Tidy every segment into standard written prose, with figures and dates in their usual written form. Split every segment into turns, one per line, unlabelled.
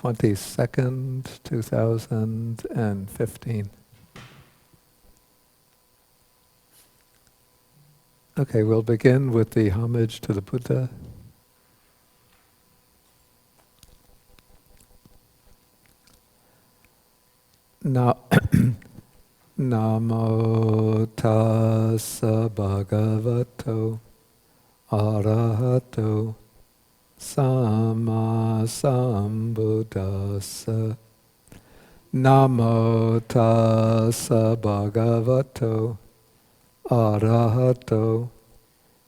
22nd, 2015. Okay, we'll begin with the homage to the Buddha. Namo tassa bhagavato arahato sama sambuddhassa. Namo tassa bhagavato arahato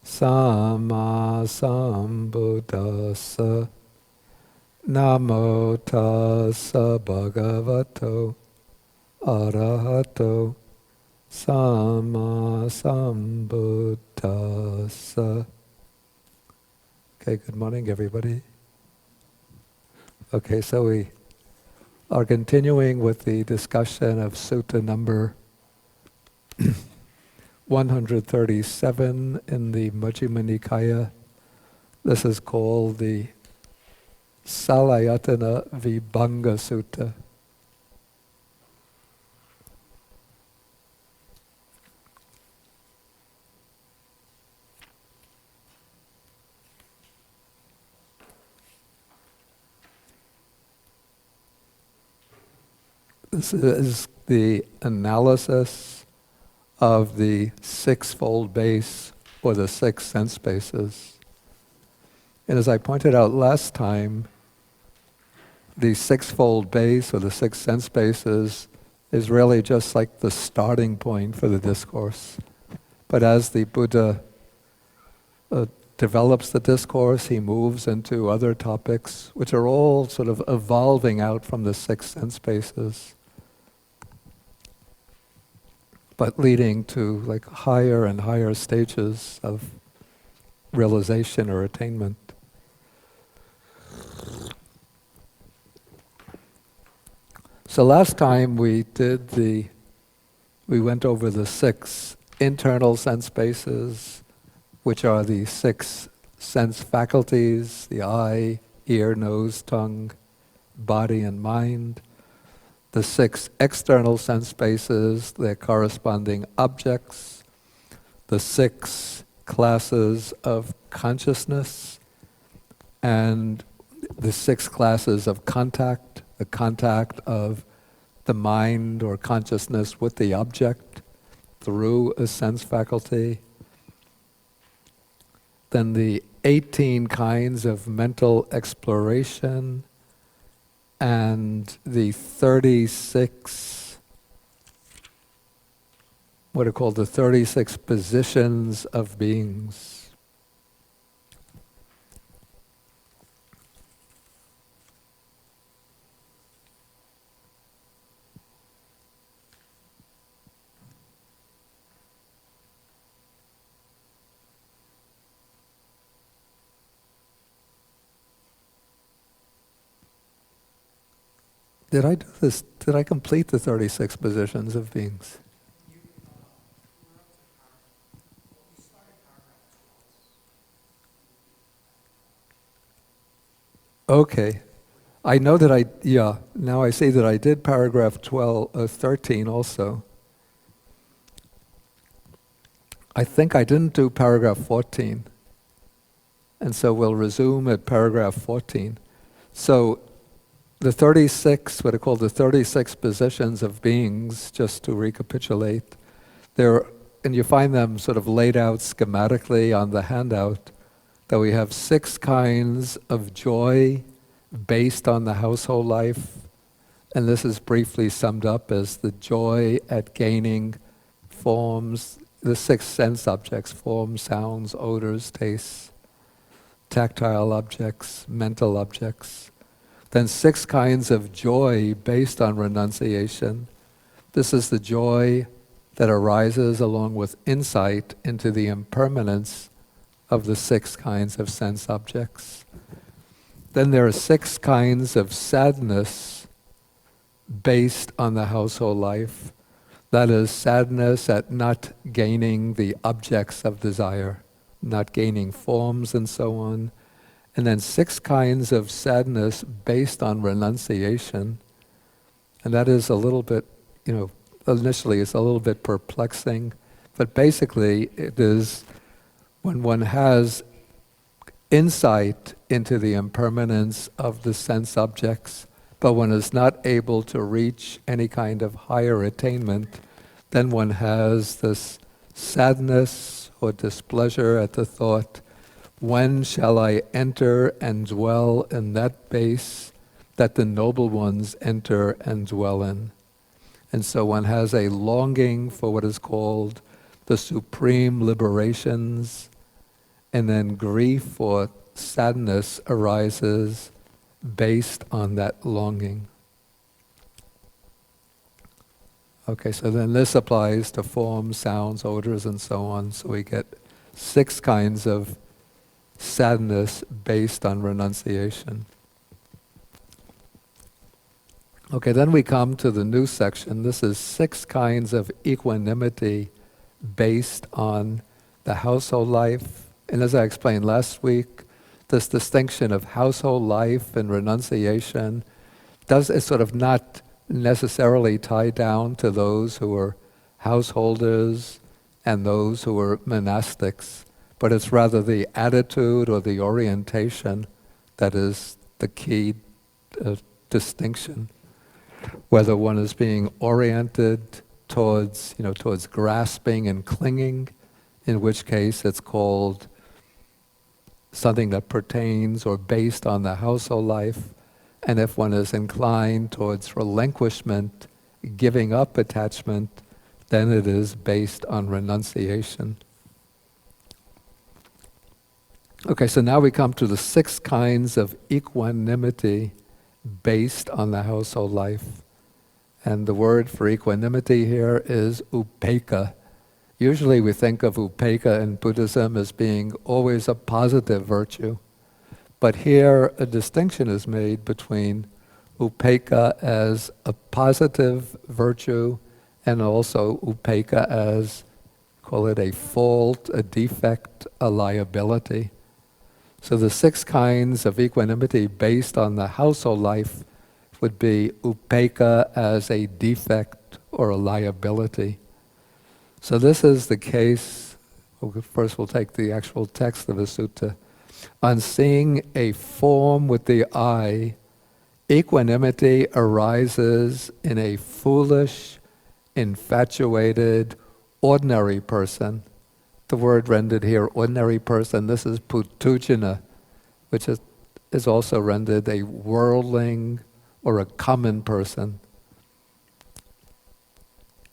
sama sambuddhassa. Namo tassa bhagavato arahato sama sambuddhassa. Okay, good morning, everybody. Okay, so we are continuing with the discussion of Sutta number 137 in the Majjhima Nikaya. This is called the Saḻāyatanavibhanga Sutta. This is the analysis of the sixfold base, or the six sense bases. And as I pointed out last time, the sixfold base, or the six sense bases, is really just like the starting point for the discourse. But as the Buddha develops the discourse, he moves into other topics, which are all sort of evolving out from the six sense bases, but leading to like higher and higher stages of realization or attainment. So last time we went over the six internal sense bases, which are the six sense faculties: the eye, ear, nose, tongue, body, and mind. The six external sense bases, their corresponding objects, the six classes of consciousness, and the six classes of contact, the contact of the mind or consciousness with the object through a sense faculty. Then the 18 kinds of mental exploration, and the 36, what are called the 36 positions of beings. Did I do this? Did I complete the 36 positions of beings? Okay. I know that now I see that I did paragraph 13 also. I think I didn't do paragraph 14. And so we'll resume at paragraph 14. So the 36, what are called the 36 positions of beings, just to recapitulate, and you find them sort of laid out schematically on the handout, that we have six kinds of joy based on the household life, and this is briefly summed up as the joy at gaining forms, the six sense objects: forms, sounds, odors, tastes, tactile objects, mental objects. Then six kinds of joy based on renunciation. This is the joy that arises along with insight into the impermanence of the six kinds of sense objects. Then there are six kinds of sadness based on the household life. That is sadness at not gaining the objects of desire, not gaining forms and so on, and then 6 kinds of sadness based on renunciation. And that is a little bit, initially it's a little bit perplexing, but basically it is when one has insight into the impermanence of the sense objects, but one is not able to reach any kind of higher attainment, then one has this sadness or displeasure at the thought, when shall I enter and dwell in that base that the noble ones enter and dwell in? And so one has a longing for what is called the supreme liberations, and then grief or sadness arises based on that longing. Okay, so then this applies to forms, sounds, odors, and so on. So we get 6 kinds of sadness based on renunciation. Okay, then we come to the new section. This is 6 kinds of equanimity based on the household life. And as I explained last week, this distinction of household life and renunciation is sort of not necessarily tied down to those who are householders and those who are monastics, but it's rather the attitude or the orientation that is the key distinction. Whether one is being oriented towards grasping and clinging, in which case it's called something that pertains or based on the household life, and if one is inclined towards relinquishment, giving up attachment, then it is based on renunciation. Okay, so now we come to the 6 kinds of equanimity based on the household life. And the word for equanimity here is upekkha. Usually we think of upekkha in Buddhism as being always a positive virtue. But here a distinction is made between upekkha as a positive virtue and also upekkha as, call it a fault, a defect, a liability. So the 6 kinds of equanimity based on the household life would be upekkha as a defect or a liability. So this is the case. First we'll take the actual text of the sutta. On seeing a form with the eye, equanimity arises in a foolish, infatuated, ordinary person. The word rendered here, ordinary person, this is putujana, which is also rendered a worldling or a common person.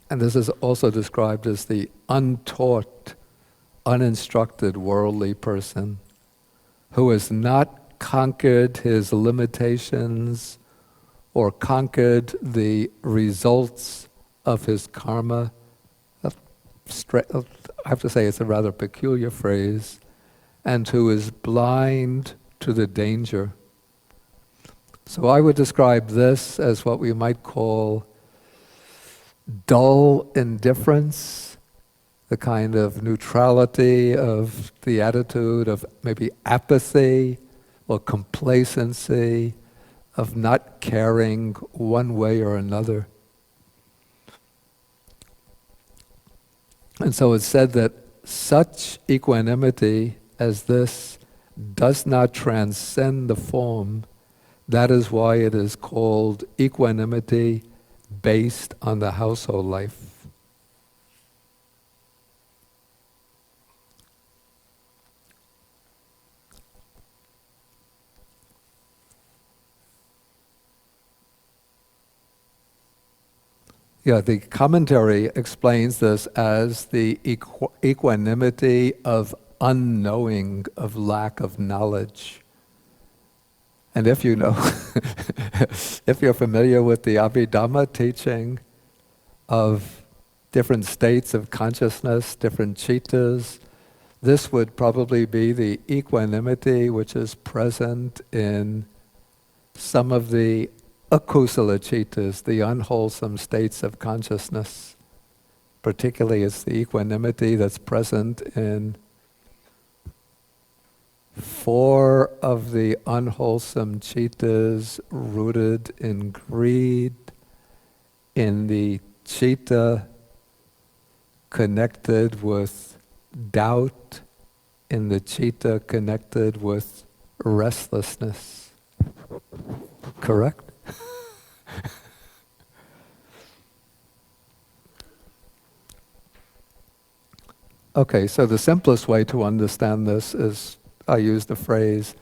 And this is also described as the untaught, uninstructed worldly person who has not conquered his limitations or conquered the results of his karma. I have to say it's a rather peculiar phrase, and who is blind to the danger. So I would describe this as what we might call dull indifference, the kind of neutrality of the attitude of maybe apathy or complacency, of not caring one way or another. And so it's said that such equanimity as this does not transcend the form. That is why it is called equanimity based on the household life. Yeah, the commentary explains this as the equanimity of unknowing, of lack of knowledge. And if you know, if you're familiar with the Abhidhamma teaching of different states of consciousness, different cittas, this would probably be the equanimity which is present in some of the akusala cittas, the unwholesome states of consciousness. Particularly it's the equanimity that's present in 4 of the unwholesome chittas rooted in greed, in the chitta connected with doubt, in the chitta connected with restlessness. Correct? Okay, so the simplest way to understand this is, I use the phrase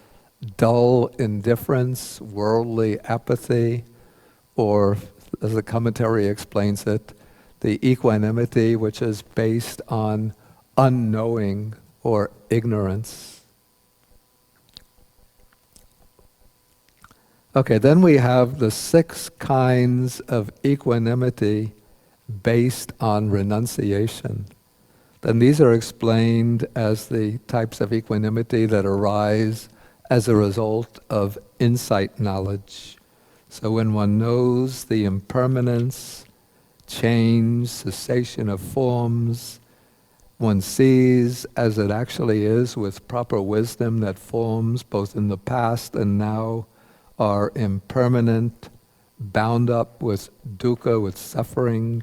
dull indifference, worldly apathy, or as the commentary explains it, the equanimity which is based on unknowing or ignorance. Okay, then we have the 6 kinds of equanimity based on renunciation. Then these are explained as the types of equanimity that arise as a result of insight knowledge. So when one knows the impermanence, change, cessation of forms, one sees as it actually is with proper wisdom that forms both in the past and now are impermanent, bound up with dukkha, with suffering,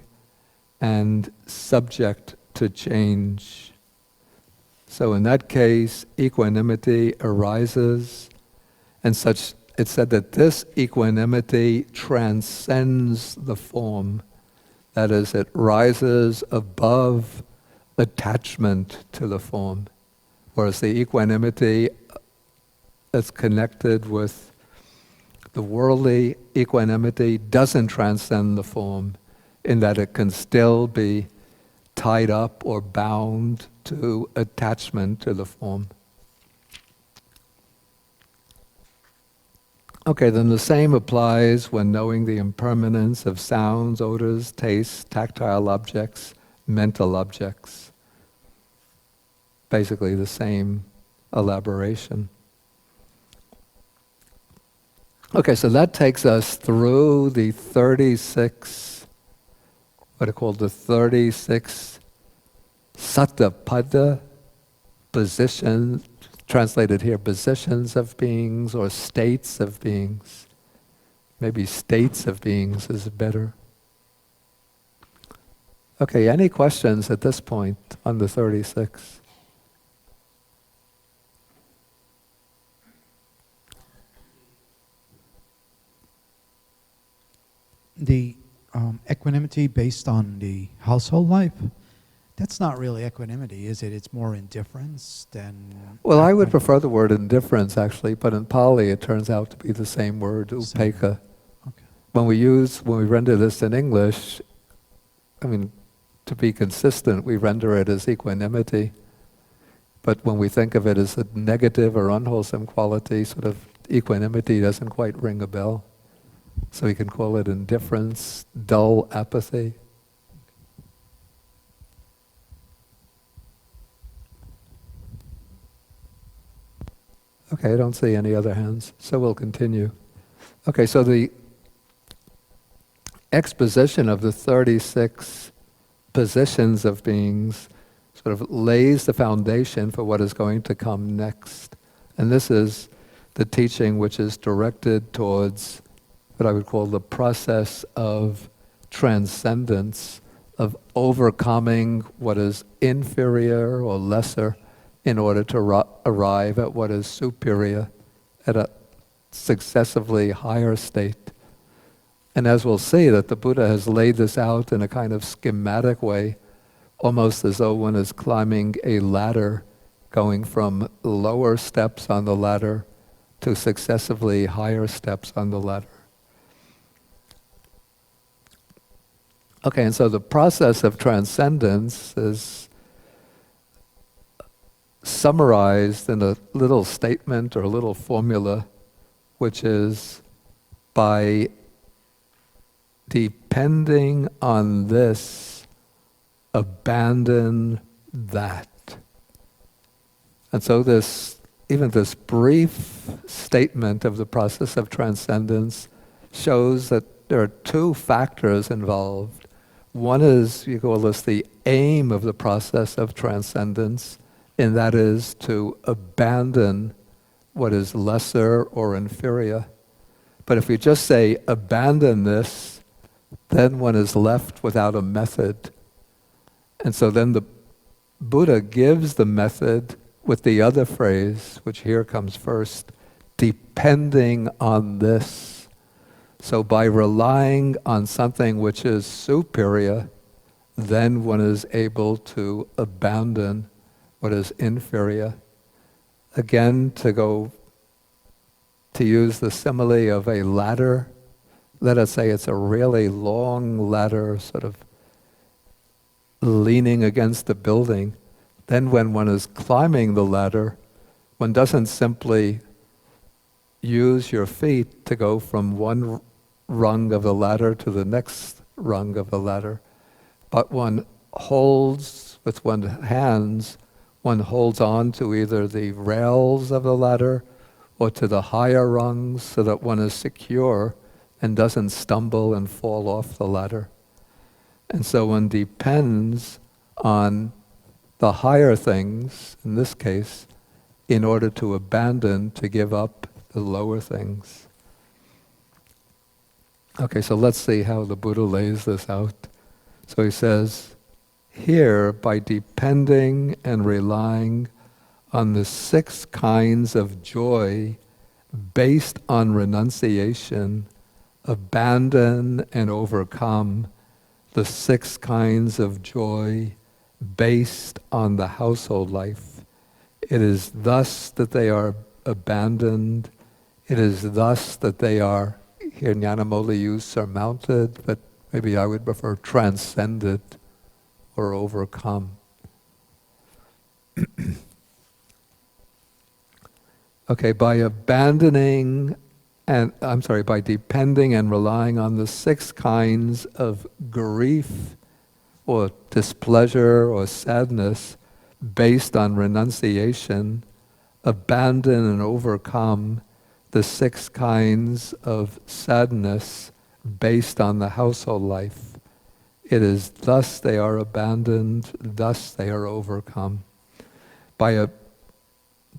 and subject to change. So in that case, equanimity arises, and such it's said that this equanimity transcends the form. That is, it rises above attachment to the form. Whereas the equanimity that's connected with the worldly equanimity doesn't transcend the form, in that it can still be tied up or bound to attachment to the form. Okay, then the same applies when knowing the impermanence of sounds, odors, tastes, tactile objects, mental objects. Basically the same elaboration. Okay, so that takes us through the 36, what are called the 36 Sutta positions, translated here, positions of beings or states of beings. Maybe states of beings is better. Okay, any questions at this point on the 36?
The equanimity based on the household life, that's not really equanimity, is it? It's more indifference than...
Well, I would prefer the word indifference, actually, but in Pali it turns out to be the same word, upekkha.
Okay.
When we render this in English, I mean, to be consistent, we render it as equanimity. But when we think of it as a negative or unwholesome quality, sort of equanimity doesn't quite ring a bell. So we can call it indifference, dull apathy. Okay, I don't see any other hands, so we'll continue. Okay, so the exposition of the 36 positions of beings sort of lays the foundation for what is going to come next. And this is the teaching which is directed towards what I would call the process of transcendence, of overcoming what is inferior or lesser in order to arrive at what is superior, at a successively higher state. And as we'll see, that the Buddha has laid this out in a kind of schematic way, almost as though one is climbing a ladder, going from lower steps on the ladder to successively higher steps on the ladder. Okay, and so the process of transcendence is summarized in a little statement or a little formula, which is by depending on this, abandon that. And so even this brief statement of the process of transcendence shows that there are 2 factors involved. One is, you call this the aim of the process of transcendence, and that is to abandon what is lesser or inferior. But if we just say abandon this, then one is left without a method. And so then the Buddha gives the method with the other phrase, which here comes first, depending on this. So by relying on something which is superior, then one is able to abandon what is inferior. Again, to use the simile of a ladder, let us say it's a really long ladder, sort of leaning against a building. Then when one is climbing the ladder, one doesn't simply use your feet to go from one rung of the ladder to the next rung of the ladder, but one holds with one's hands, one holds on to either the rails of the ladder or to the higher rungs so that one is secure and doesn't stumble and fall off the ladder. And so one depends on the higher things, in this case, in order to abandon, to give up the lower things. Okay, so let's see how the Buddha lays this out. So he says, here, by depending and relying on the 6 kinds of joy based on renunciation, abandon and overcome the 6 kinds of joy based on the household life. It is thus that they are abandoned. It is thus that they are, here Nyanamola used surmounted, but maybe I would prefer transcended or overcome. Okay, by depending and relying on the 6 kinds of grief or displeasure or sadness based on renunciation, abandon and overcome the 6 kinds of sadness based on the household life. It is thus they are abandoned, thus they are overcome. By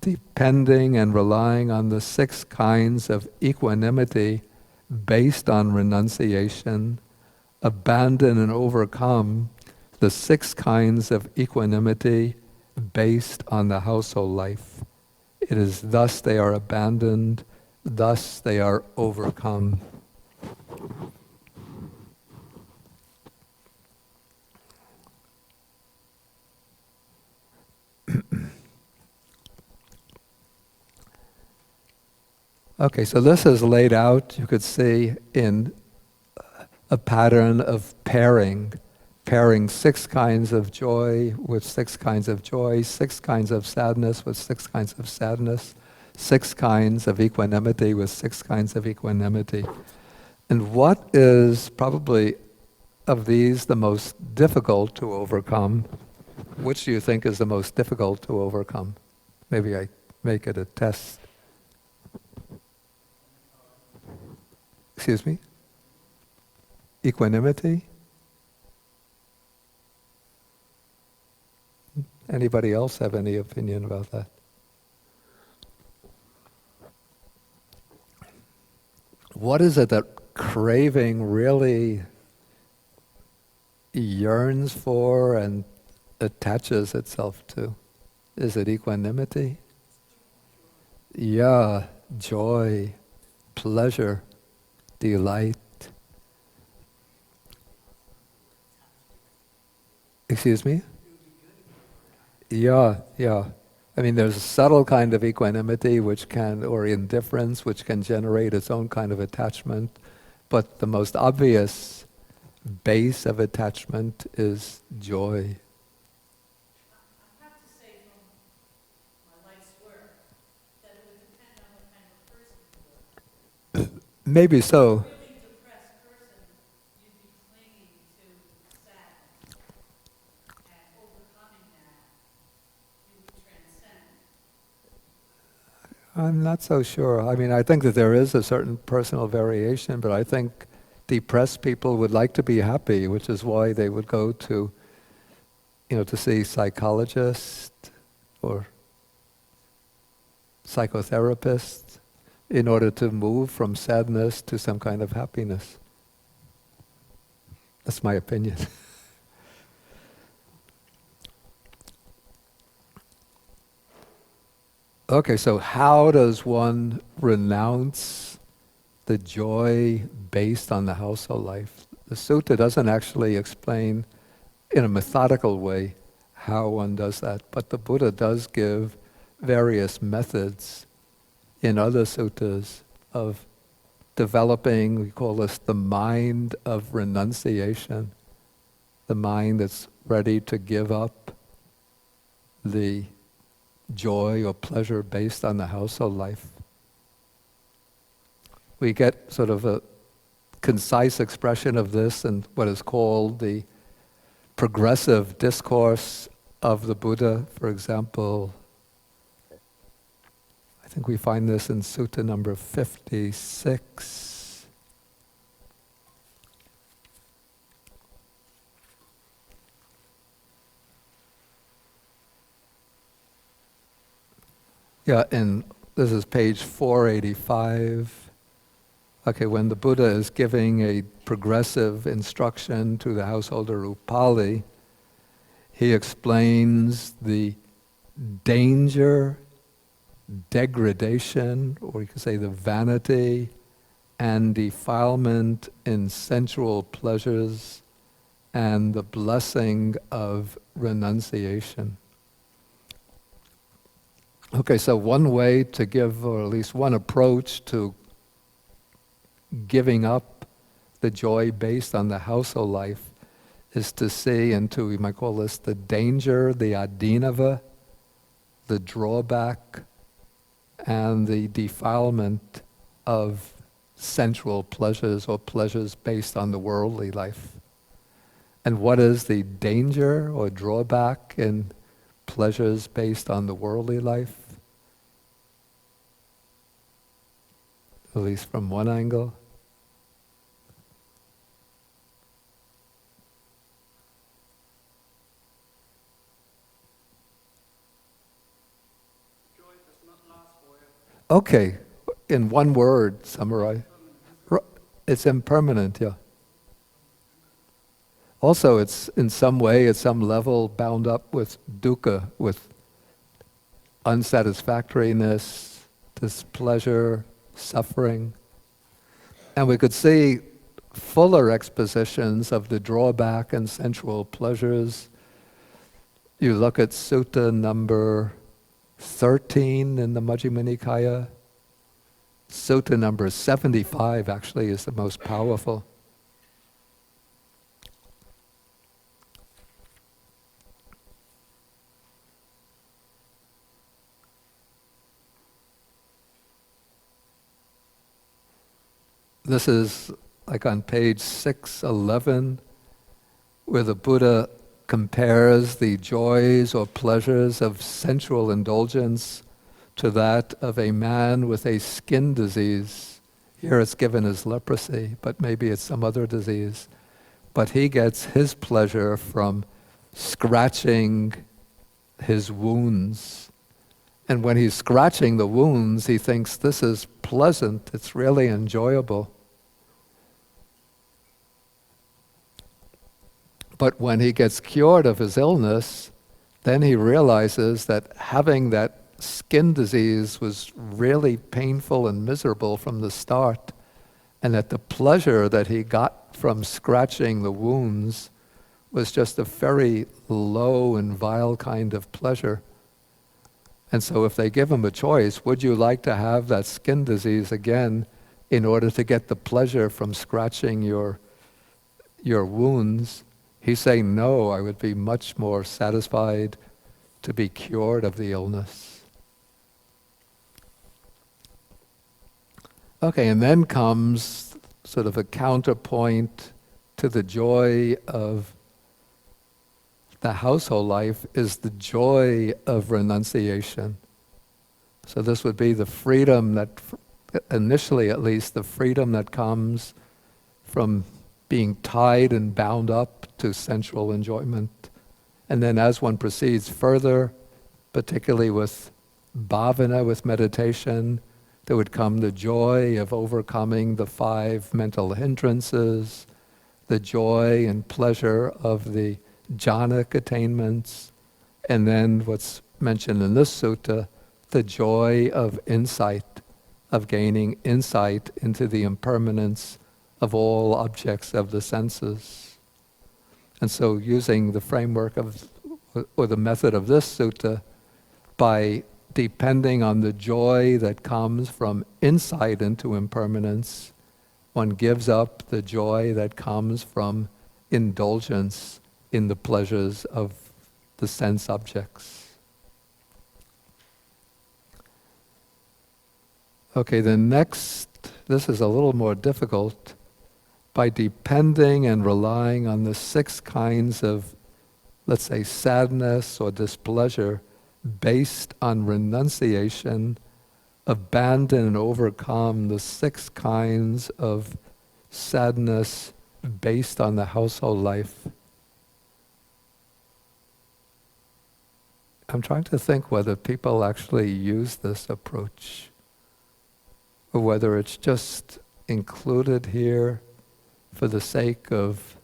depending and relying on the 6 kinds of equanimity based on renunciation, abandon and overcome the 6 kinds of equanimity based on the household life. It is thus they are abandoned, thus they are overcome. Okay, so this is laid out, you could see, in a pattern of pairing 6 kinds of joy with 6 kinds of joy, 6 kinds of sadness with 6 kinds of sadness, 6 kinds of equanimity with 6 kinds of equanimity. And what is probably of these the most difficult to overcome? Which do you think is the most difficult to overcome? Maybe I make it a test. Excuse me? Equanimity? Anybody else have any opinion about that? What is it that craving really yearns for and attaches itself to? Is it equanimity? Yeah, joy, pleasure, delight. Excuse me? Yeah. I mean, there's a subtle kind of equanimity or indifference, which can generate its own kind of attachment. But the most obvious base of attachment is joy.
I have to say from my life's work that it would depend on what kind of person you were.
Maybe so.
A really depressed person, you'd be clinging to sadness, and overcoming that, you would transcend.
I'm not so sure. I mean, I think that there is a certain personal variation, but I think depressed people would like to be happy, which is why they would go to, to see psychologists or psychotherapist in order to move from sadness to some kind of happiness. That's my opinion. Okay, so how does one renounce the joy based on the household life? The sutta doesn't actually explain in a methodical way how one does that, but the Buddha does give various methods in other suttas of developing, we call this the mind of renunciation, the mind that's ready to give up the joy or pleasure based on the household life. We get sort of a concise expression of this in what is called the progressive discourse of the Buddha. For example, I think we find this in Sutta number 56. Yeah, and this is page 485. Okay, when the Buddha is giving a progressive instruction to the householder Upali, he explains the danger, degradation, or you could say the vanity and defilement in sensual pleasures and the blessing of renunciation. Okay, so one way to give, or at least one approach to giving up the joy based on the household life is to see into, we might call this the danger, the adinava, the drawback, and the defilement of sensual pleasures or pleasures based on the worldly life. And what is the danger or drawback in pleasures based on the worldly life? At least from one angle.
Joy does not last forever.
Okay, in one word, summarize. It's impermanent, yeah. Also, it's in some way, at some level, bound up with dukkha, with unsatisfactoriness, displeasure, suffering. And we could see fuller expositions of the drawback and sensual pleasures. You look at Sutta number 13 in the Majjhima Nikaya. Sutta number 75 actually is the most powerful. This is like on page 611, where the Buddha compares the joys or pleasures of sensual indulgence to that of a man with a skin disease. Here it's given as leprosy, but maybe it's some other disease. But he gets his pleasure from scratching his wounds. And when he's scratching the wounds, he thinks, this is pleasant, it's really enjoyable. But when he gets cured of his illness, then he realizes that having that skin disease was really painful and miserable from the start, and that the pleasure that he got from scratching the wounds was just a very low and vile kind of pleasure. And so if they give him a choice, would you like to have that skin disease again in order to get the pleasure from scratching your wounds? He's saying, no, I would be much more satisfied to be cured of the illness. Okay, and then comes sort of a counterpoint to the joy of the household life is the joy of renunciation. So this would be the freedom that, initially at least, the freedom that comes from being tied and bound up to sensual enjoyment. And then as one proceeds further, particularly with bhavana with meditation, there would come the joy of overcoming the 5 mental hindrances, the joy and pleasure of the jhanic attainments, and then what's mentioned in this sutta, the joy of insight, of gaining insight into the impermanence of all objects of the senses. And so using the framework of, or the method of this sutta, by depending on the joy that comes from insight into impermanence, one gives up the joy that comes from indulgence in the pleasures of the sense objects. Okay, the next, this is a little more difficult. By depending and relying on the 6 kinds of, let's say, sadness or displeasure based on renunciation, abandon and overcome the 6 kinds of sadness based on the household life. I'm trying to think whether people actually use this approach, or whether it's just included here for the sake of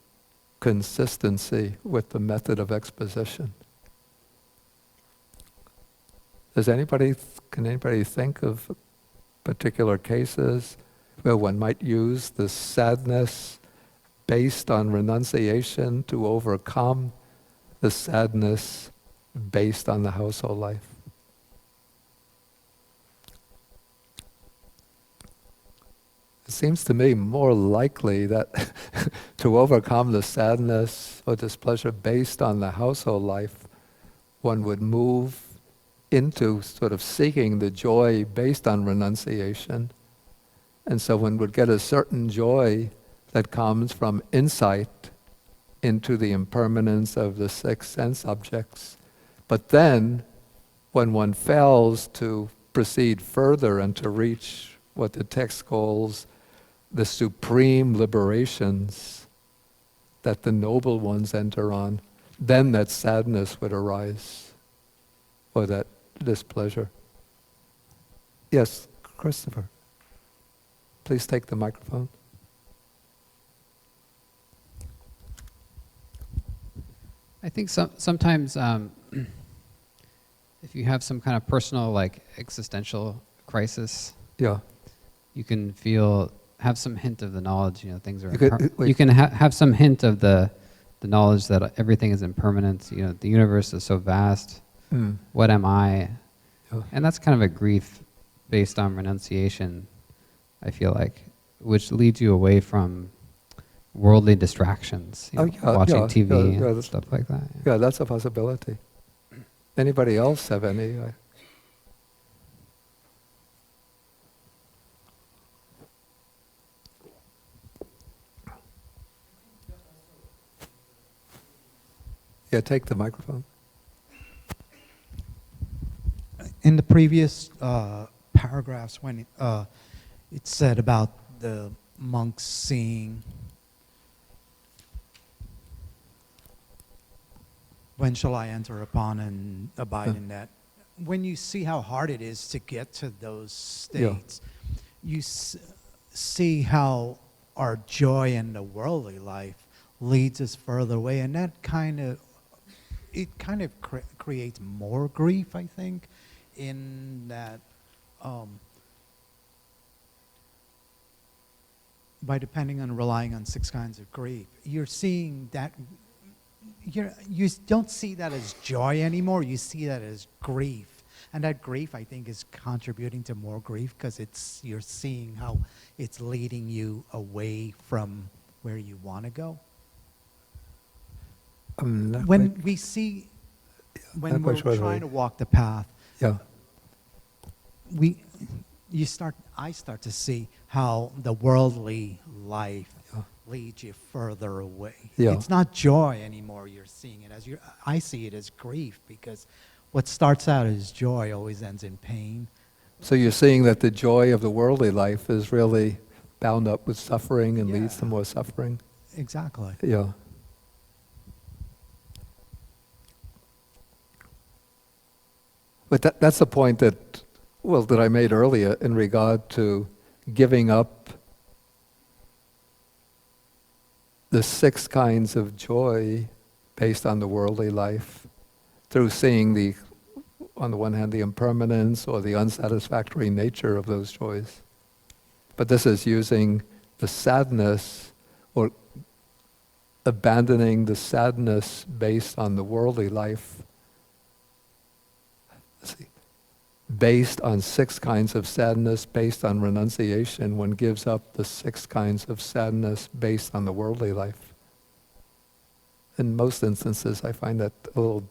consistency with the method of exposition. Can anybody think of particular cases where one might use the sadness based on renunciation to overcome the sadness based on the household life? It seems to me more likely that to overcome the sadness or displeasure based on the household life, one would move into sort of seeking the joy based on renunciation. And so one would get a certain joy that comes from insight into the impermanence of the 6 sense objects. But then, when one fails to proceed further and to reach what the text calls the supreme liberations that the noble ones enter on, then that sadness would arise, or that displeasure. Yes, Christopher. Please take the microphone.
I think sometimes if you have some kind of personal, like, existential crisis,
Yeah.
you can have some hint of the knowledge, things are,
Wait.
you can have some hint of the knowledge that everything is impermanent, the universe is so vast, what am I?
Yeah.
And that's kind of a grief based on renunciation, I feel like, which leads you away from worldly distractions, watching TV, stuff like that.
Yeah, that's a possibility. Anybody else have any? Yeah, take the microphone.
In the previous paragraphs, when it said about the monks seeing, when shall I enter upon and abide in that? When you see how hard it is to get to those states, you see how our joy in the worldly life leads us further away, and that kind of creates more grief, I think, in that by depending on relying on 6 kinds of grief, you're seeing that you don't see that as joy anymore, you see that as grief. And that grief, I think, is contributing to more grief because you're seeing how it's leading you away from where you want to go. When we're trying to walk the path, I start to see how the worldly life leads you further away.
Yeah.
It's not joy anymore. You're seeing it as I see it as grief, because what starts out as joy always ends in pain.
So you're seeing that the joy of the worldly life is really bound up with suffering and leads to more suffering.
Exactly.
Yeah. But that's the point that I made earlier in regard to giving up the 6 kinds of joy based on the worldly life through seeing on the one hand, the impermanence or the unsatisfactory nature of those joys. But this is using the sadness or abandoning the sadness based on the worldly life. Let's see. Based on 6 kinds of sadness, based on renunciation, one gives up the 6 kinds of sadness based on the worldly life. In most instances, I find that a little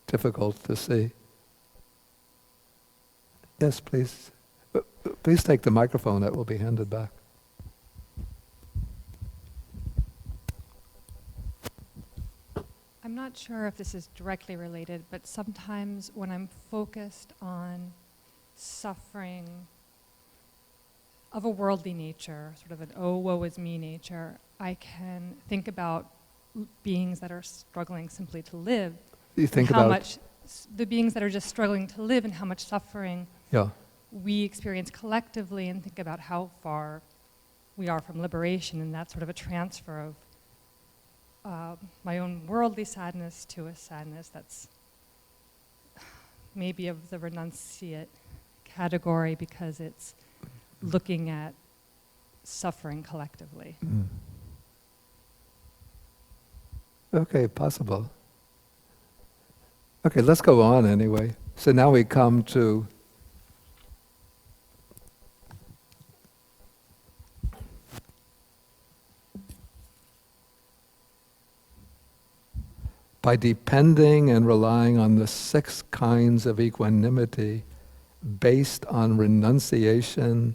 difficult to see. Yes, please. Please take the microphone that will be handed back.
I'm not sure if this is directly related, but sometimes when I'm focused on suffering of a worldly nature, sort of an oh, woe is me nature, I can think about beings that are struggling simply to live.
You think
and how
about
much the beings that are just struggling to live and how much suffering we experience collectively, and think about how far we are from liberation, and that's sort of a transfer of my own worldly sadness to a sadness that's maybe of the renunciate category because it's looking at suffering collectively.
Mm. Okay, possible. Okay, let's go on anyway. So now we come to by depending and relying on the 6 kinds of equanimity based on renunciation,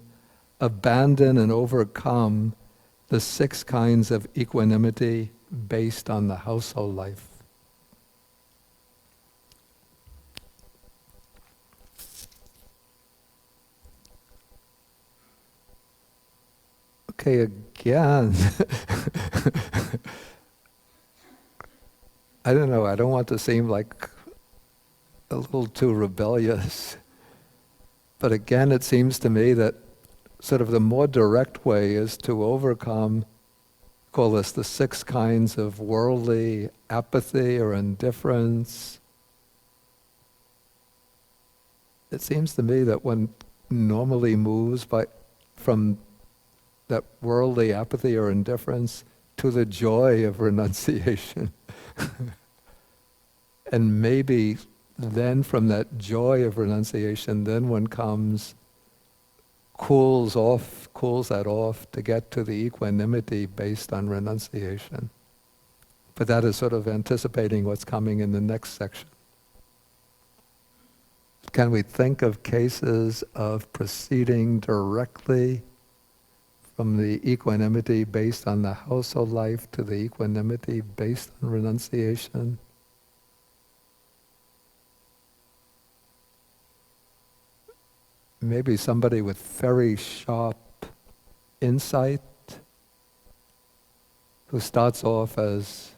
abandon and overcome the 6 kinds of equanimity based on the household life. Okay, again. I don't know, I don't want to seem like a little too rebellious. But again, it seems to me that sort of the more direct way is to overcome, call this the 6 kinds of worldly apathy or indifference. It seems to me that one normally moves from that worldly apathy or indifference to the joy of renunciation. And maybe then from that joy of renunciation, then one cools that off to get to the equanimity based on renunciation. But that is sort of anticipating what's coming in the next section. Can we think of cases of proceeding directly from the equanimity based on the household life to the equanimity based on renunciation? Maybe somebody with very sharp insight who starts off as,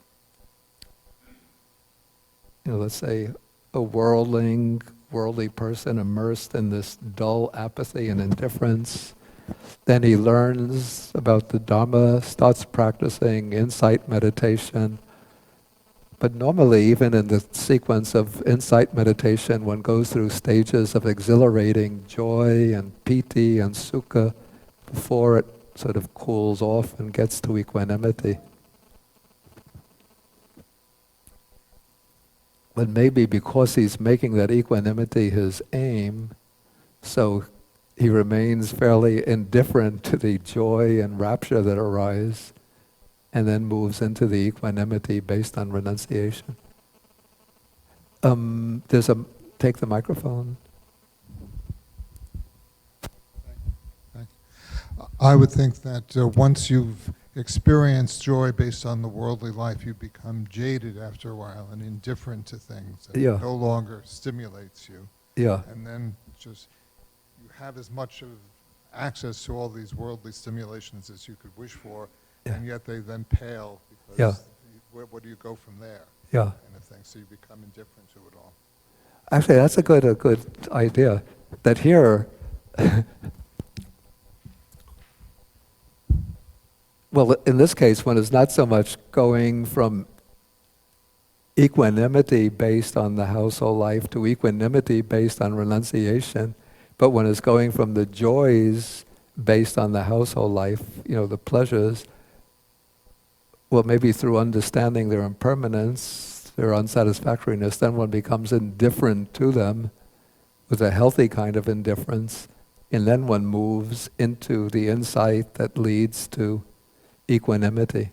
let's say a worldly person immersed in this dull apathy and indifference. Then he learns about the Dhamma, starts practicing insight meditation. But normally, even in the sequence of insight meditation, one goes through stages of exhilarating joy and piti and sukha before it sort of cools off and gets to equanimity. But maybe because he's making that equanimity his aim, so he remains fairly indifferent to the joy and rapture that arise, and then moves into the equanimity based on renunciation. Take the microphone.
I would think that once you've experienced joy based on the worldly life, you become jaded after a while and indifferent to things. And it no longer stimulates you.
Yeah.
And then just you have as much of access to all these worldly stimulations as you could wish for, and yet they then pale because what do you go from there?
Yeah.
Kind of thing. So you become indifferent to it all.
Actually, that's a good idea. That here, well, in this case, one is not so much going from equanimity based on the household life to equanimity based on renunciation, but one is going from the joys based on the household life, the pleasures, well, maybe through understanding their impermanence, their unsatisfactoriness, then one becomes indifferent to them with a healthy kind of indifference, and then one moves into the insight that leads to equanimity.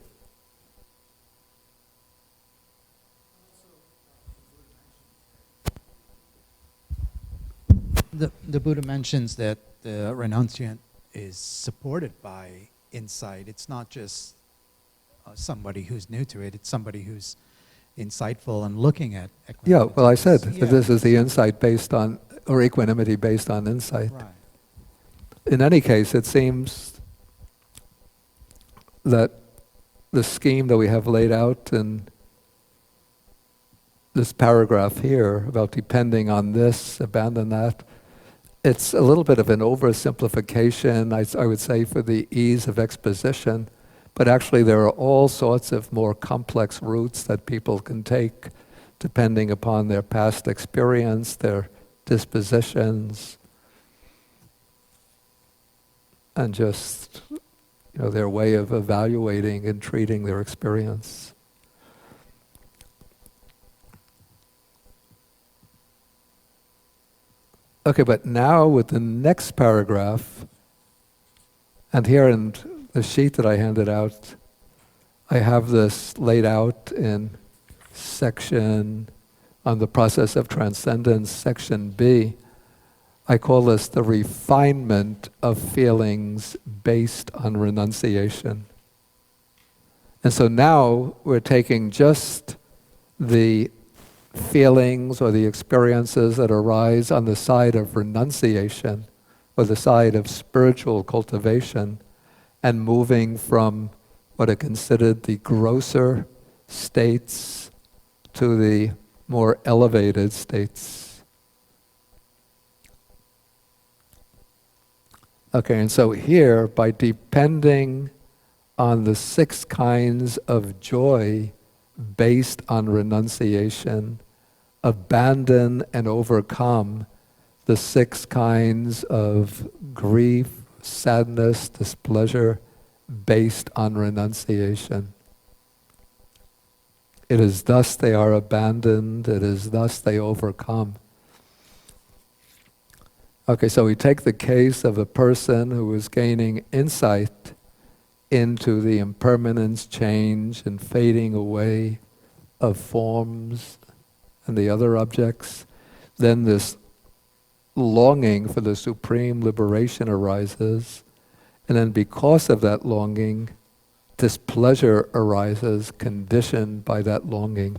The Buddha mentions that the renunciant is supported by insight. It's not just somebody who's new to it, it's somebody who's insightful and looking at equanimity.
Yeah, well, I said that this is the insight based on, or equanimity based on insight.
Right.
In any case, it seems that the scheme that we have laid out in this paragraph here about depending on this, abandon that, it's a little bit of an oversimplification, I would say, for the ease of exposition, but actually there are all sorts of more complex routes that people can take depending upon their past experience, their dispositions, and just their way of evaluating and treating their experience. Okay, but now with the next paragraph, and here in the sheet that I handed out, I have this laid out in section on the process of transcendence, section B. I call this the refinement of feelings based on renunciation. And so now we're taking just the feelings or the experiences that arise on the side of renunciation or the side of spiritual cultivation and moving from what are considered the grosser states to the more elevated states. Okay, and so here, by depending on the 6 kinds of joy based on renunciation, abandon and overcome the 6 kinds of grief, sadness, displeasure based on renunciation. It is thus they are abandoned, it is thus they overcome. Okay, so we take the case of a person who is gaining insight into the impermanence, change, and fading away of forms and the other objects. Then this longing for the supreme liberation arises, and then because of that longing, displeasure arises, conditioned by that longing.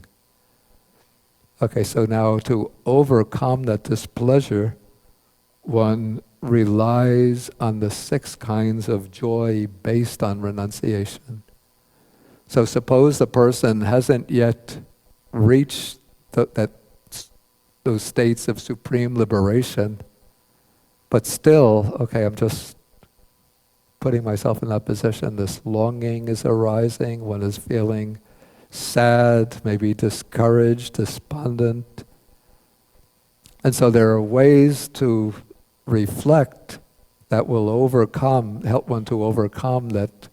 Okay, so now to overcome that displeasure, one relies on the 6 kinds of joy based on renunciation. So suppose the person hasn't yet reached those states of supreme liberation, but still, okay, I'm just putting myself in that position. This longing is arising, one is feeling sad, maybe discouraged, despondent. And so there are ways to reflect that will help one to overcome that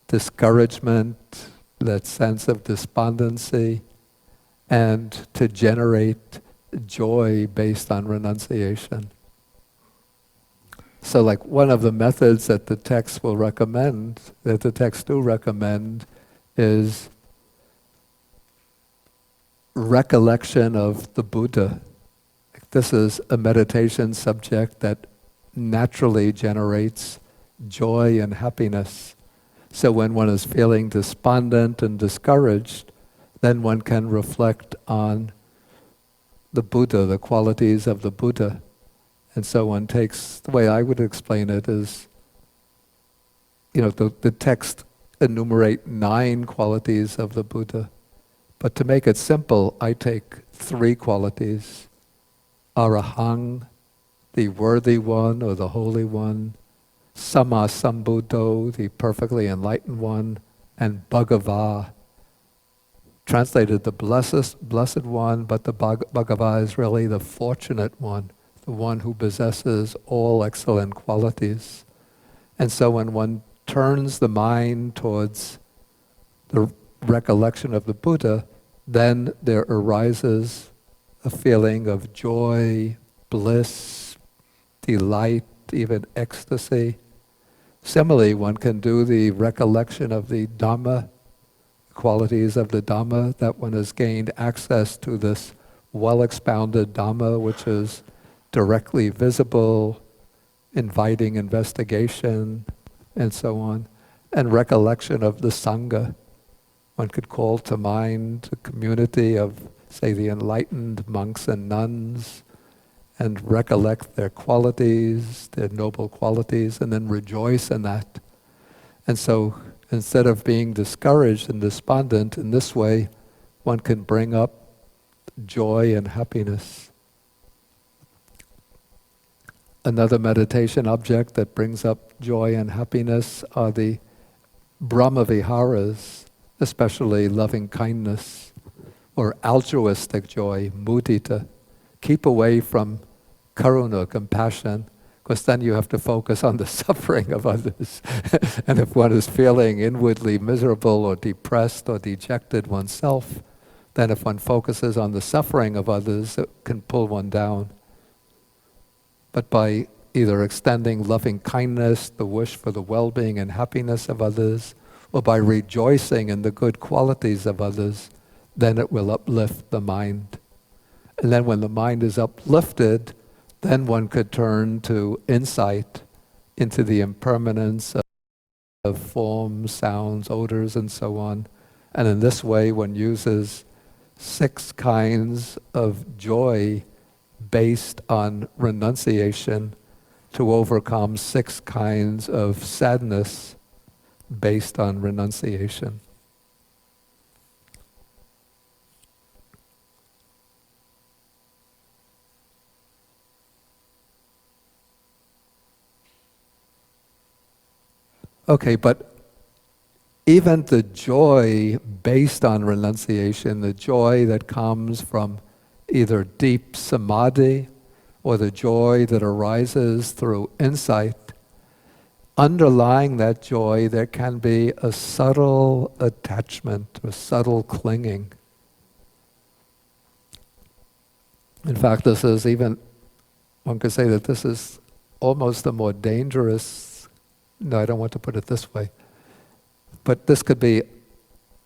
discouragement, that sense of despondency, and to generate joy based on renunciation. So like one of the methods that the texts will recommend, that the texts do recommend, is recollection of the Buddha. This is a meditation subject that naturally generates joy and happiness. So when one is feeling despondent and discouraged, then one can reflect on the Buddha, the qualities of the Buddha. And so one takes, the way I would explain it is, the text enumerate 9 qualities of the Buddha. But to make it simple, I take 3 qualities. Arahang, the worthy one or the holy one, Sama Sambuddho, the perfectly enlightened one, and Bhagava, translated the blessed one, but the Bhagava is really the fortunate one, the one who possesses all excellent qualities. And so when one turns the mind towards the recollection of the Buddha, then there arises a feeling of joy, bliss, delight, even ecstasy. Similarly, one can do the recollection of the Dhamma, qualities of the Dhamma, that one has gained access to this well-expounded Dhamma, which is directly visible, inviting investigation, and so on. And recollection of the Sangha. One could call to mind a community of, say, the enlightened monks and nuns, and recollect their qualities, their noble qualities, and then rejoice in that. And so, instead of being discouraged and despondent, in this way, one can bring up joy and happiness. Another meditation object that brings up joy and happiness are the Brahmaviharas, especially loving kindness or altruistic joy, mudita. Keep away from karuna, compassion, because then you have to focus on the suffering of others. And if one is feeling inwardly miserable or depressed or dejected oneself, then if one focuses on the suffering of others, it can pull one down. But by either extending loving kindness, the wish for the well-being and happiness of others, or by rejoicing in the good qualities of others, then it will uplift the mind. And then when the mind is uplifted, then one could turn to insight into the impermanence of forms, sounds, odors, and so on. And in this way, one uses 6 kinds of joy based on renunciation to overcome 6 kinds of sadness based on renunciation. Okay, but even the joy based on renunciation, the joy that comes from either deep samadhi or the joy that arises through insight, underlying that joy there can be a subtle attachment, a subtle clinging. In fact, this is even, one could say that this is almost the more dangerous, no, I don't want to put it this way, but this could be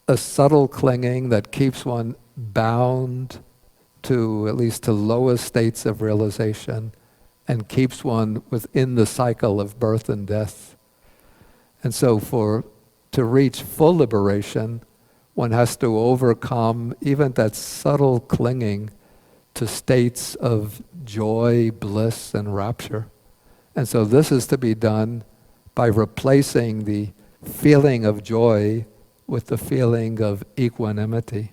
a subtle clinging that keeps one bound to at least to lower states of realization and keeps one within the cycle of birth and death. And so to reach full liberation, one has to overcome even that subtle clinging to states of joy, bliss, and rapture. And so this is to be done by replacing the feeling of joy with the feeling of equanimity.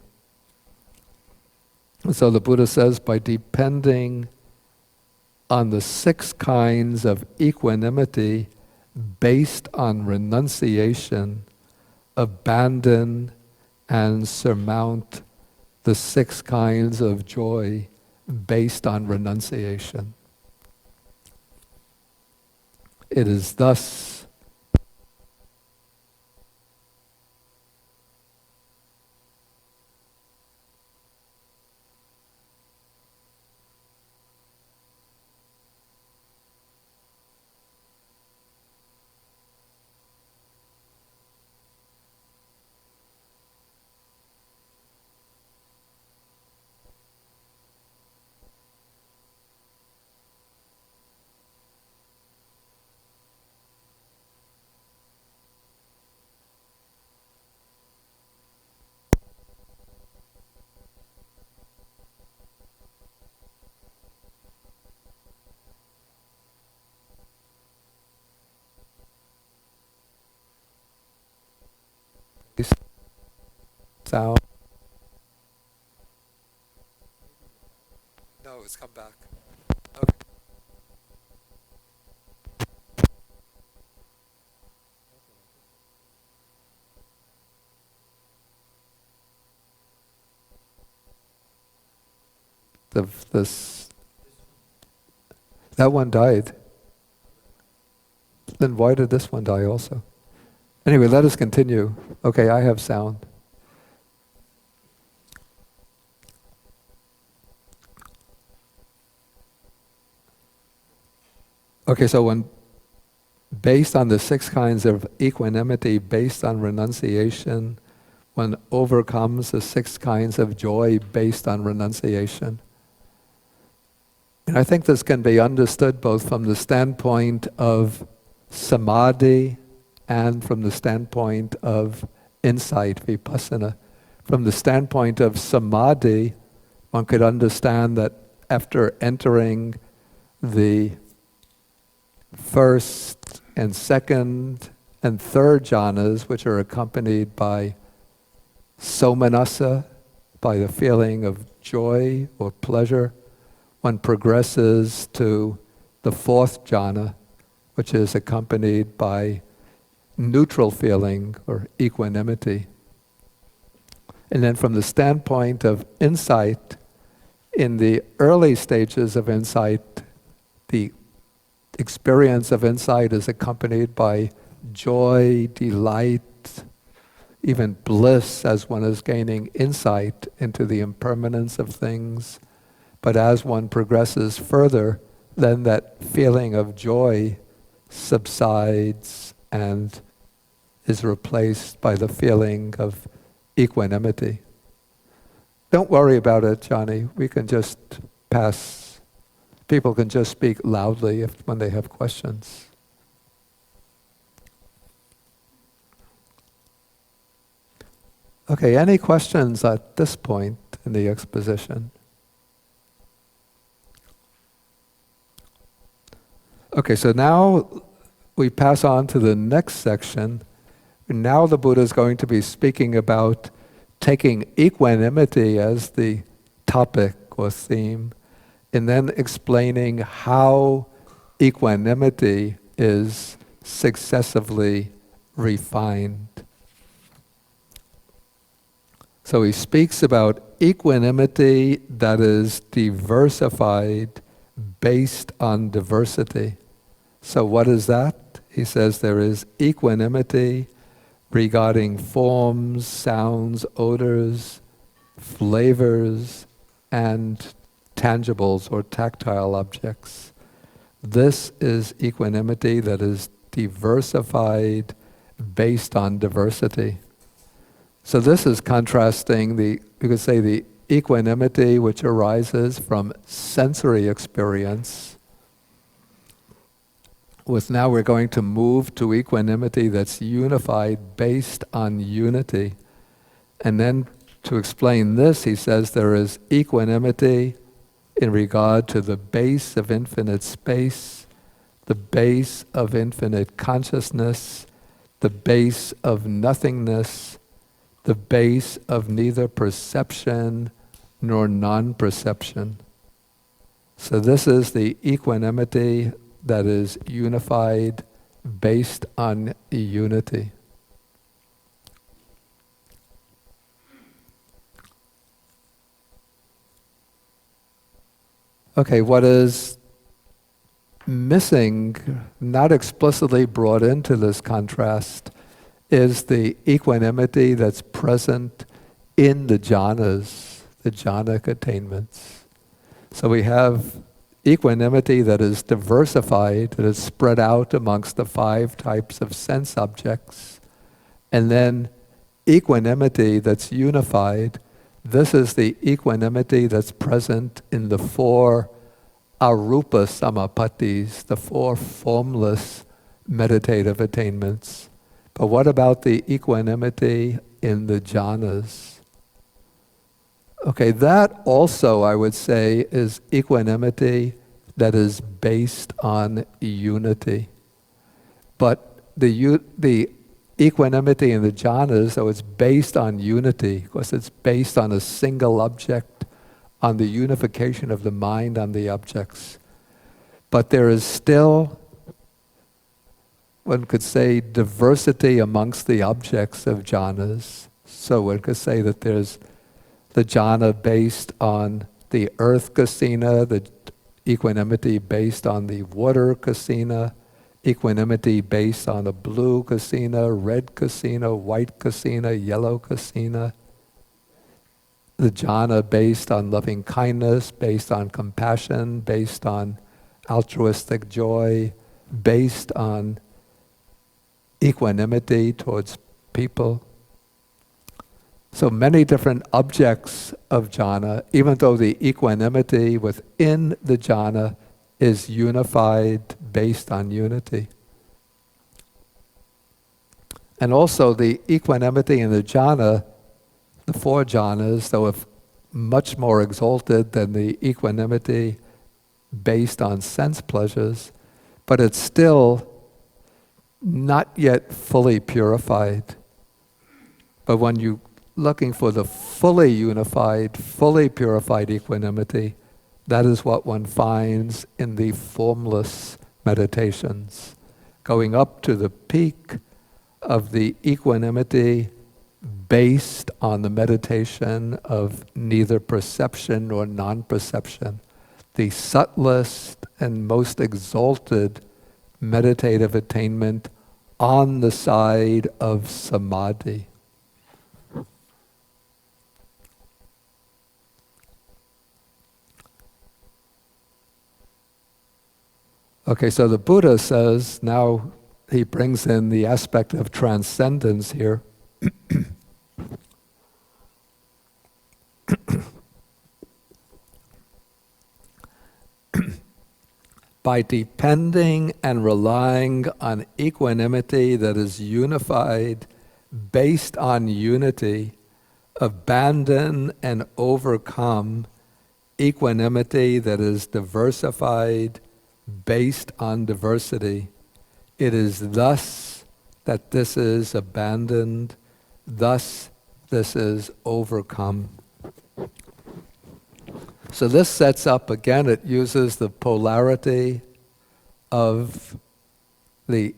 And so the Buddha says, by depending on the 6 kinds of equanimity based on renunciation, abandon and surmount the 6 kinds of joy based on renunciation. It is thus sound. No, it's come back. That one died. Then why did this one die also? Anyway, let us continue. Okay, I have sound. Okay, so when based on the 6 kinds of equanimity, based on renunciation, one overcomes the 6 kinds of joy based on renunciation. And I think this can be understood both from the standpoint of samadhi and from the standpoint of insight, vipassana. From the standpoint of samadhi, one could understand that after entering the first and second and third jhanas, which are accompanied by somanassa, by the feeling of joy or pleasure, one progresses to the 4th jhana, which is accompanied by neutral feeling or equanimity. And then from the standpoint of insight, in the early stages of insight, the experience of insight is accompanied by joy, delight, even bliss as one is gaining insight into the impermanence of things. But as one progresses further, then that feeling of joy subsides and is replaced by the feeling of equanimity. Don't worry about it, Johnny. We can just pass. People can just speak loudly when they have questions. Okay, any questions at this point in the exposition? Okay, so now we pass on to the next section. Now the Buddha is going to be speaking about taking equanimity as the topic or theme, and then explaining how equanimity is successively refined. So he speaks about equanimity that is diversified based on diversity. So what is that? He says there is equanimity regarding forms, sounds, odors, flavors, and tangibles or tactile objects. This is equanimity that is diversified based on diversity. So this is contrasting you could say the equanimity which arises from sensory experience with now we're going to move to equanimity that's unified based on unity. And then to explain this, he says there is equanimity in regard to the base of infinite space, the base of infinite consciousness, the base of nothingness, the base of neither perception nor non-perception. So this is the equanimity that is unified based on unity. Okay, what is missing, not explicitly brought into this contrast, is the equanimity that's present in the jhanas, the jhanic attainments. So we have equanimity that is diversified, that is spread out amongst the 5 types of sense objects, and then equanimity that's unified. This is the equanimity that's present in the 4 arupa samapattis, the 4 formless meditative attainments. But what about the equanimity in the jhanas? Okay, that also, I would say, is equanimity that is based on unity. But the equanimity in the jhanas, so it's based on unity, because it's based on a single object, on the unification of the mind on the objects. But there is still, one could say, diversity amongst the objects of jhanas. So one could say that there's the jhana based on the earth kasina, the equanimity based on the water kasina, equanimity based on a blue kasina, red kasina, white kasina, yellow kasina, the jhana based on loving kindness, based on compassion, based on altruistic joy, based on equanimity towards people. So many different objects of jhana, even though the equanimity within the jhana is unified based on unity. And also the equanimity in the jhana, the four jhanas, though if much more exalted than the equanimity based on sense pleasures, but it's still not yet fully purified. But when you're looking for the fully unified, fully purified equanimity, that is what one finds in the formless meditations, going up to the peak of the equanimity based on the meditation of neither perception nor non-perception, the subtlest and most exalted meditative attainment on the side of samadhi. Okay, so the Buddha says, now he brings in the aspect of transcendence here. By depending and relying on equanimity that is unified, based on unity, abandon and overcome equanimity that is diversified, based on diversity. It is thus that this is abandoned, thus this is overcome. So this sets up, again, it uses the polarity of the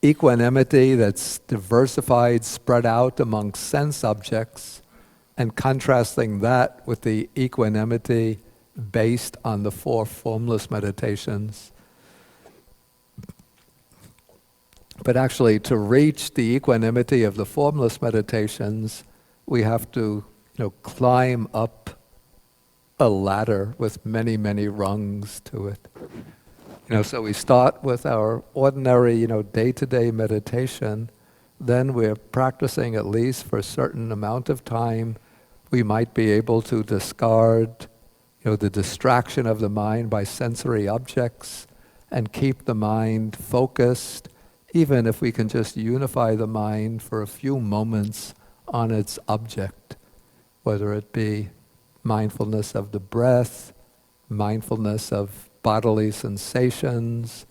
equanimity that's diversified, spread out among sense objects, and contrasting that with the equanimity based on the four formless meditations. But actually, to reach the equanimity of the formless meditations, we have to, climb up a ladder with many, many rungs to it. So we start with our ordinary, day-to-day meditation. Then we're practicing at least for a certain amount of time. We might be able to discard, the distraction of the mind by sensory objects and keep the mind focused, even if we can just unify the mind for a few moments on its object, whether it be mindfulness of the breath, mindfulness of bodily sensations,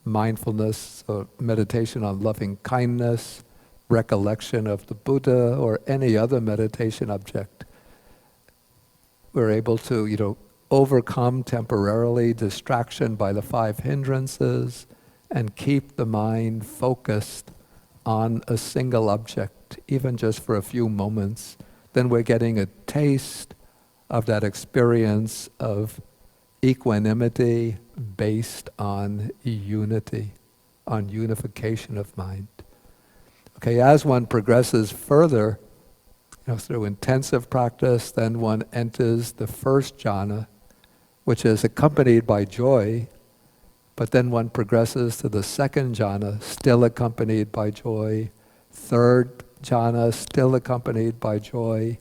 mindfulness or meditation on loving kindness, recollection of the Buddha, or any other meditation object. We're able to, overcome temporarily distraction by the five hindrances and keep the mind focused on a single object, even just for a few moments. Then we're getting a taste of that experience of equanimity based on unity, on unification of mind. Okay, as one progresses further, through intensive practice, then one enters the first jhana, which is accompanied by joy, but then one progresses to the second jhana, still accompanied by joy, third jhana, still accompanied by joy,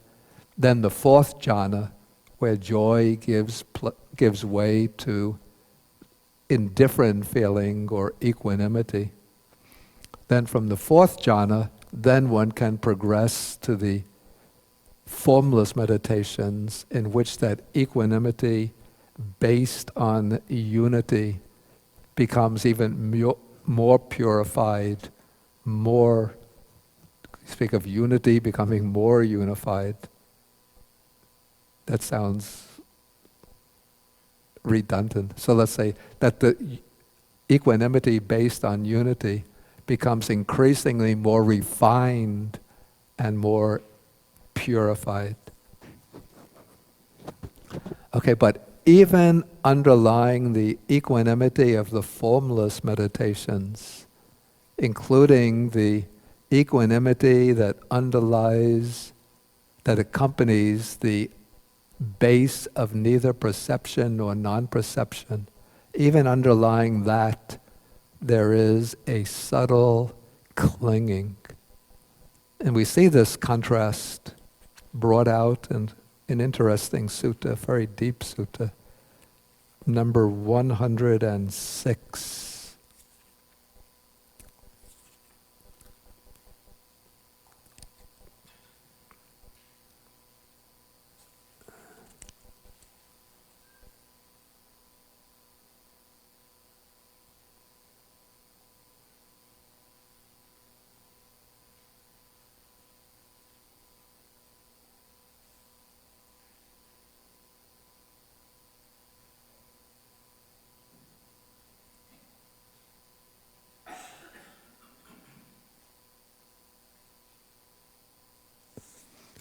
then the fourth jhana, where joy gives way to indifferent feeling or equanimity. Then from the fourth jhana, then one can progress to the formless meditations in which that equanimity based on unity becomes even more purified, more, speak of unity becoming more unified. That sounds redundant. So let's say that the equanimity based on unity becomes increasingly more refined and more purified. Okay, but even underlying the equanimity of the formless meditations, including the equanimity that underlies, that accompanies the base of neither perception nor non-perception, even underlying that, there is a subtle clinging. And we see this contrast brought out in an interesting sutta, a very deep sutta, number 106.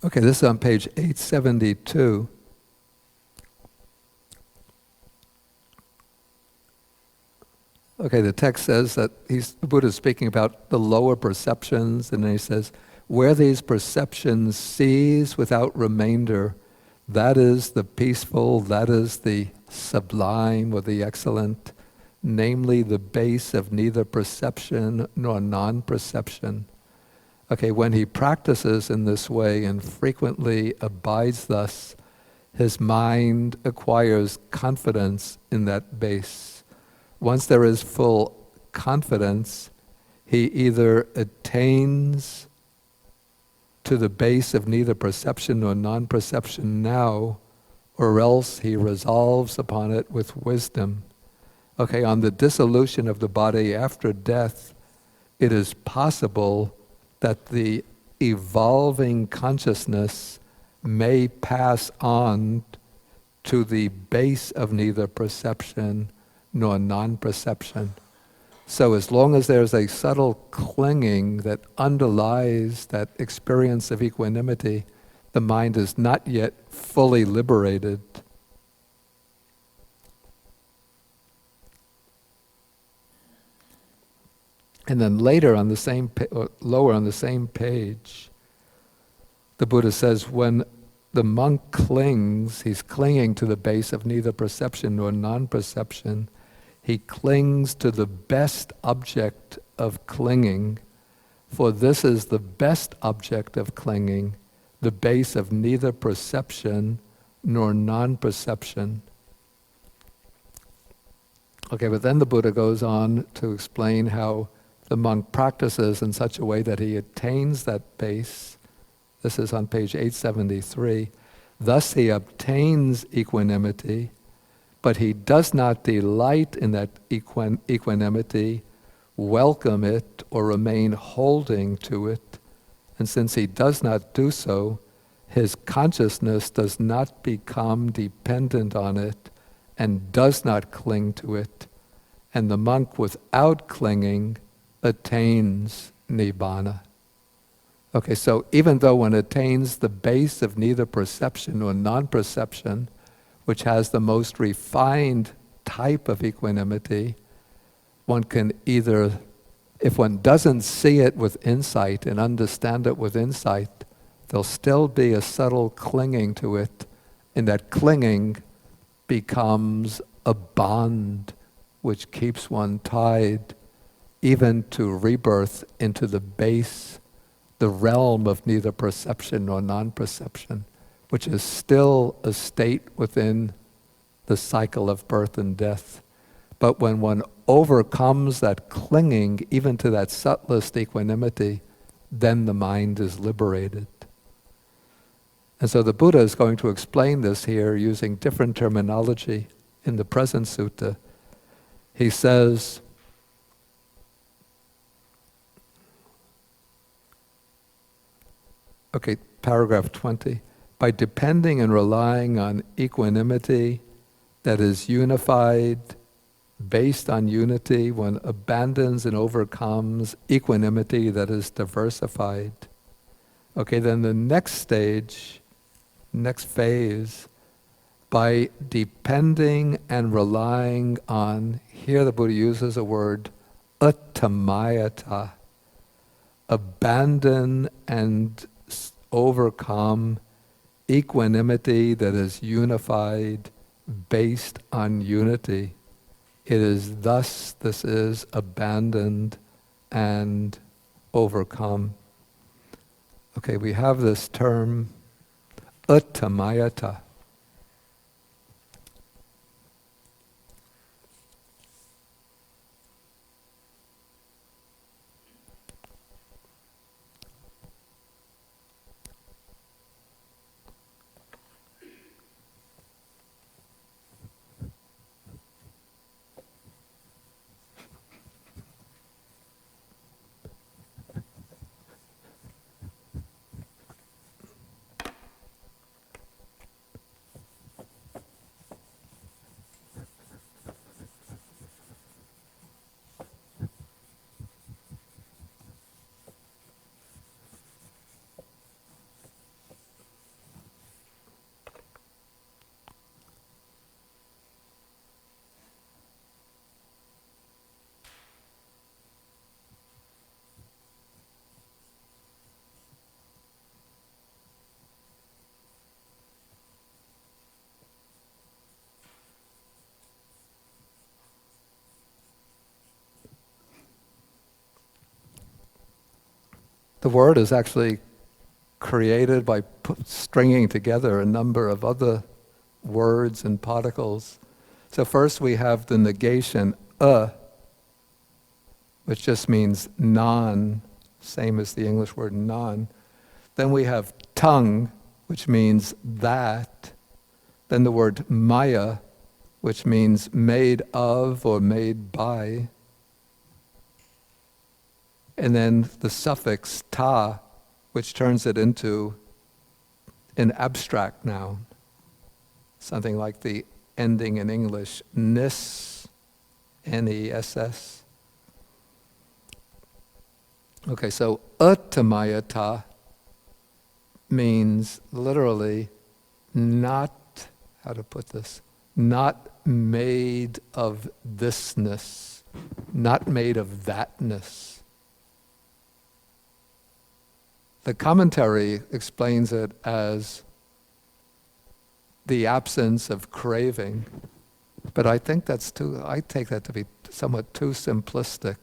Okay, this is on page 872. Okay, the text says that the Buddha is speaking about the lower perceptions, and then he says, where these perceptions cease without remainder, that is the peaceful, that is the sublime or the excellent, namely the base of neither perception nor non-perception. Okay, when he practices in this way and frequently abides thus, his mind acquires confidence in that base. Once there is full confidence, he either attains to the base of neither perception nor non-perception now, or else he resolves upon it with wisdom. Okay, on the dissolution of the body after death, it is possible that the evolving consciousness may pass on to the base of neither perception nor non-perception. So as long as there's a subtle clinging that underlies that experience of equanimity, the mind is not yet fully liberated. And then later on the same, or lower on the same page, the Buddha says when the monk clings, he's clinging to the base of neither perception nor non-perception. He clings to the best object of clinging, for this is the best object of clinging, the base of neither perception nor non-perception. Okay, but then the Buddha goes on to explain how the monk practices in such a way that he attains that base. This is on page 873. Thus he obtains equanimity, but he does not delight in that equanimity, welcome it, or remain holding to it. And since he does not do so, his consciousness does not become dependent on it and does not cling to it. And the monk without clinging attains nibbana. Okay, so even though one attains the base of neither perception or non-perception, which has the most refined type of equanimity, one can either, if one doesn't see it with insight and understand it with insight, there'll still be a subtle clinging to it, and that clinging becomes a bond which keeps one tied even to rebirth into the base, the realm of neither perception nor non-perception, which is still a state within the cycle of birth and death. But when one overcomes that clinging, even to that subtlest equanimity, then the mind is liberated. And so the Buddha is going to explain this here using different terminology in the present sutta. He says, okay, paragraph 20. By depending and relying on equanimity that is unified, based on unity, one abandons and overcomes equanimity that is diversified. Okay, then the next stage, next phase, by depending and relying on, here the Buddha uses a word, uttamayata, abandon and overcome equanimity that is unified, based on unity. It is thus this is abandoned and overcome. Okay, we have this term, uttamayata. The word is actually created by stringing together a number of other words and particles. So first we have the negation which just means non, same as the English word non. Then we have tongue, which means that. Then the word maya, which means made of or made by. And then the suffix ta, which turns it into an abstract noun. Something like the ending in English, nis, N-E-S-S. Okay, so uttamayata means literally not, how to put this, not made of thisness, not made of thatness. The commentary explains it as the absence of craving, but I think I take that to be somewhat too simplistic.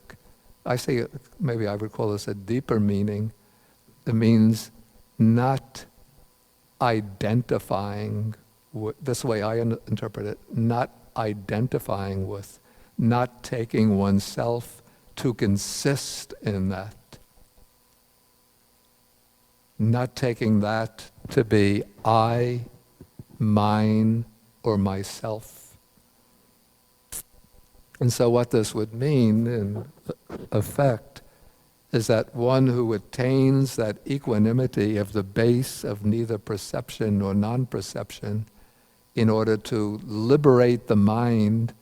I say maybe I would call this a deeper meaning. It means not identifying, this way I interpret it, not identifying with, not taking oneself to consist in that. Not taking that to be I, mine, or myself. And so what this would mean, in effect, is that one who attains that equanimity of the base of neither perception nor non-perception in order to liberate the mind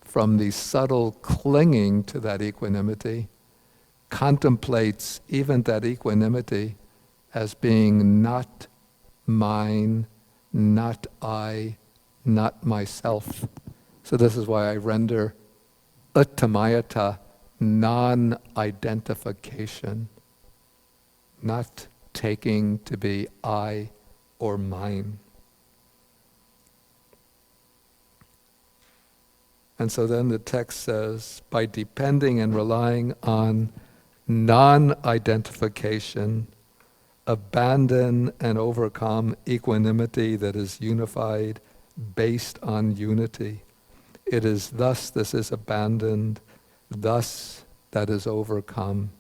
from the subtle clinging to that equanimity, contemplates even that equanimity as being not mine, not I, not myself. So this is why I render uttamayata non-identification, not taking to be I or mine. And so then the text says, by depending and relying on non-identification, abandon and overcome equanimity that is unified, based on unity. It is thus this is abandoned, thus that is overcome.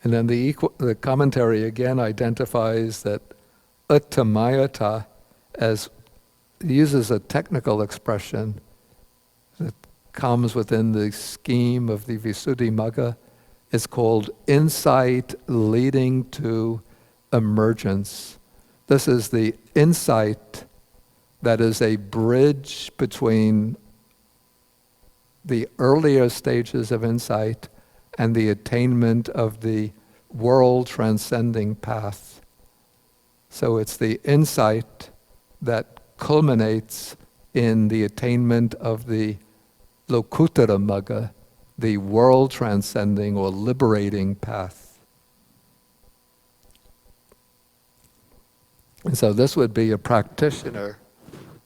And then the commentary again identifies that uttamayata as, uses a technical expression that comes within the scheme of the Visuddhimagga. It's called insight leading to emergence. This is the insight that is a bridge between the earlier stages of insight and the attainment of the world transcending path. So it's the insight that culminates in the attainment of the Lokuttara Magga, the world transcending or liberating path. And so this would be a practitioner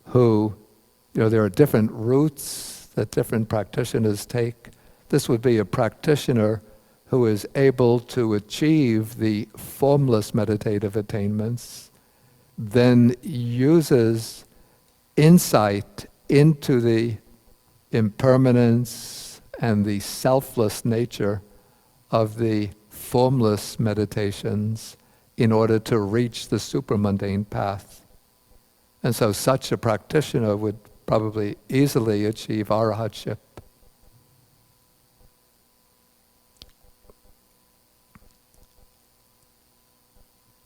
who, there are different routes that different practitioners take. This would be a practitioner who is able to achieve the formless meditative attainments, then uses insight into the impermanence and the selfless nature of the formless meditations in order to reach the supramundane path. And so such a practitioner would probably easily achieve arahatship.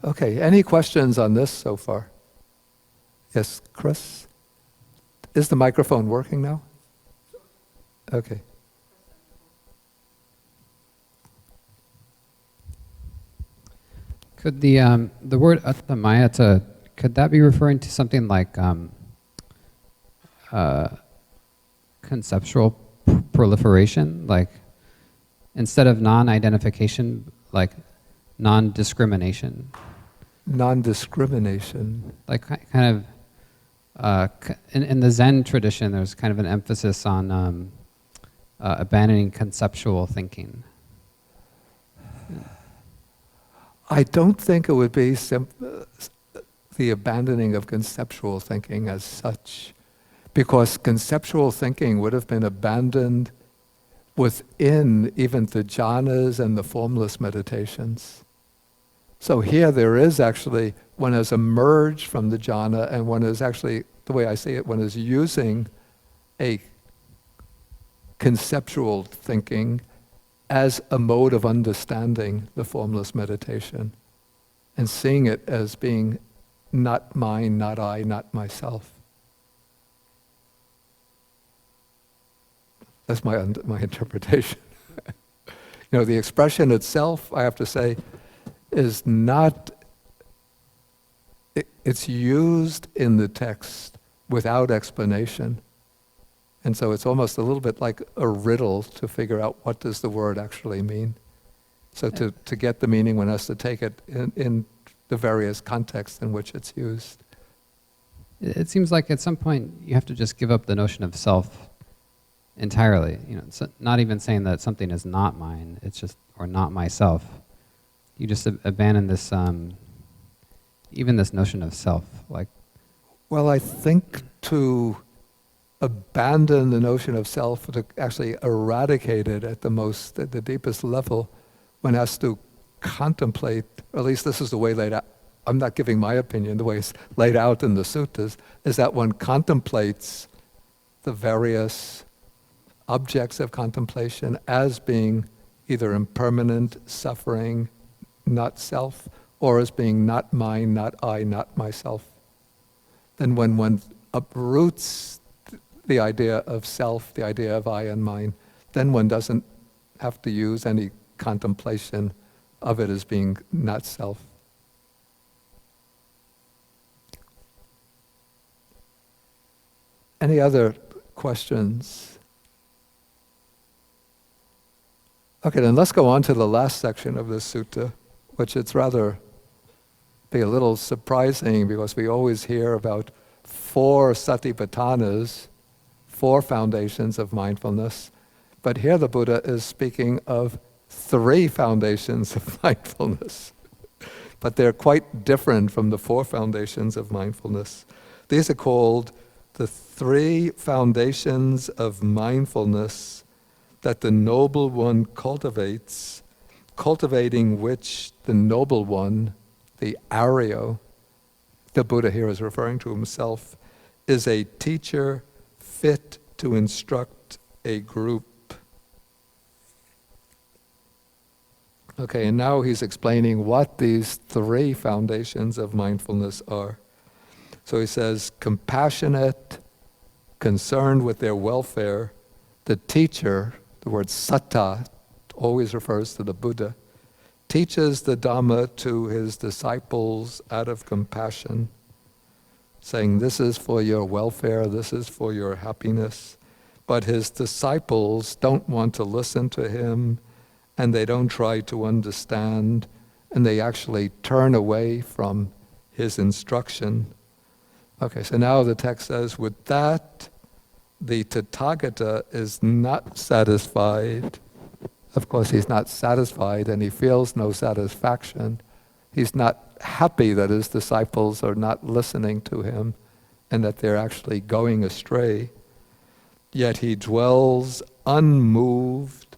Okay, any questions on this so far? Yes, Chris? Is the microphone working now? Okay.
Could the word Attamayata, could that be referring to something like conceptual proliferation? Like instead of non-identification, like non-discrimination?
Non-discrimination.
Like kind of, in the Zen tradition, there's kind of an emphasis on abandoning conceptual thinking.
I don't think it would be the abandoning of conceptual thinking as such, because conceptual thinking would have been abandoned within even the jhanas and the formless meditations. So here there is actually, one has emerged from the jhana, and one is actually, the way I see it, one is using a conceptual thinking as a mode of understanding the formless meditation, and seeing it as being not mine, not I, not myself. That's my interpretation. The expression itself, I have to say, is not, it's used in the text without explanation. And so it's almost a little bit like a riddle to figure out what does the word actually mean. So to get the meaning, one has to take it in the various contexts in which it's used.
It seems like at some point you have to just give up the notion of self entirely. It's not even saying that something is not mine, it's just, or not myself. You just abandon this, even this notion of self.
Well, I think to abandon the notion of self, to actually eradicate it at the deepest level, one has to contemplate, or at least this is the way laid out, I'm not giving my opinion, the way it's laid out in the suttas, is that one contemplates the various objects of contemplation as being either impermanent, suffering, not self, or as being not mine, not I, not myself. Then when one uproots the idea of self, the idea of I and mine, then one doesn't have to use any contemplation of it as being not self. Any other questions? Okay, then let's go on to the last section of this sutta, which it's rather be a little surprising because we always hear about 4 satipatthanas, 4 foundations of mindfulness, but here the Buddha is speaking of 3 foundations of mindfulness. But they're quite different from the 4 foundations of mindfulness. These are called the 3 foundations of mindfulness that the Noble One cultivates, cultivating which the Noble One, the Aryo, the Buddha here is referring to himself, is a teacher fit to instruct a group. Okay, and now he's explaining what these 3 foundations of mindfulness are. So he says, compassionate, concerned with their welfare, the teacher, the word satta always refers to the Buddha, teaches the Dhamma to his disciples out of compassion, saying, this is for your welfare, this is for your happiness. But his disciples don't want to listen to him, and they don't try to understand, and they actually turn away from his instruction. Okay, so now the text says, with that, the Tathagata is not satisfied. Of course, he's not satisfied, and he feels no satisfaction. He's not happy that his disciples are not listening to him and that they're actually going astray. Yet he dwells unmoved,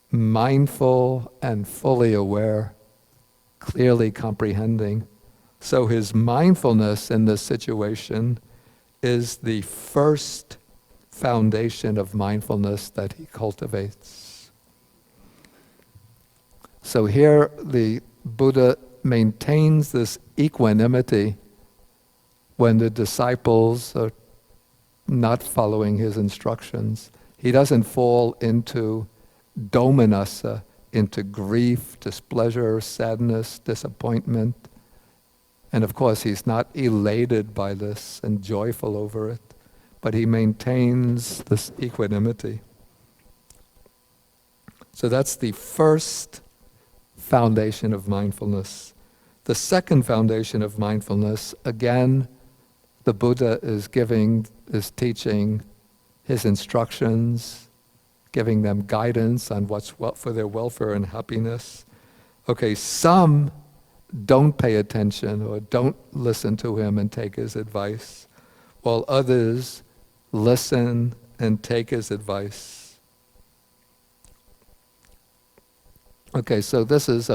mindful, and fully aware, clearly comprehending. So his mindfulness in this situation is the first foundation of mindfulness that he cultivates. So here the Buddha maintains this equanimity when the disciples are not following his instructions. He doesn't fall into domanassa, into grief, displeasure, sadness, disappointment. And of course, he's not elated by this and joyful over it, but he maintains this equanimity. So that's the first foundation of mindfulness. The second foundation of mindfulness, again, the Buddha is teaching his instructions, giving them guidance on what's for their welfare and happiness. Okay, some don't pay attention or don't listen to him and take his advice, while others listen and take his advice. Okay, so this is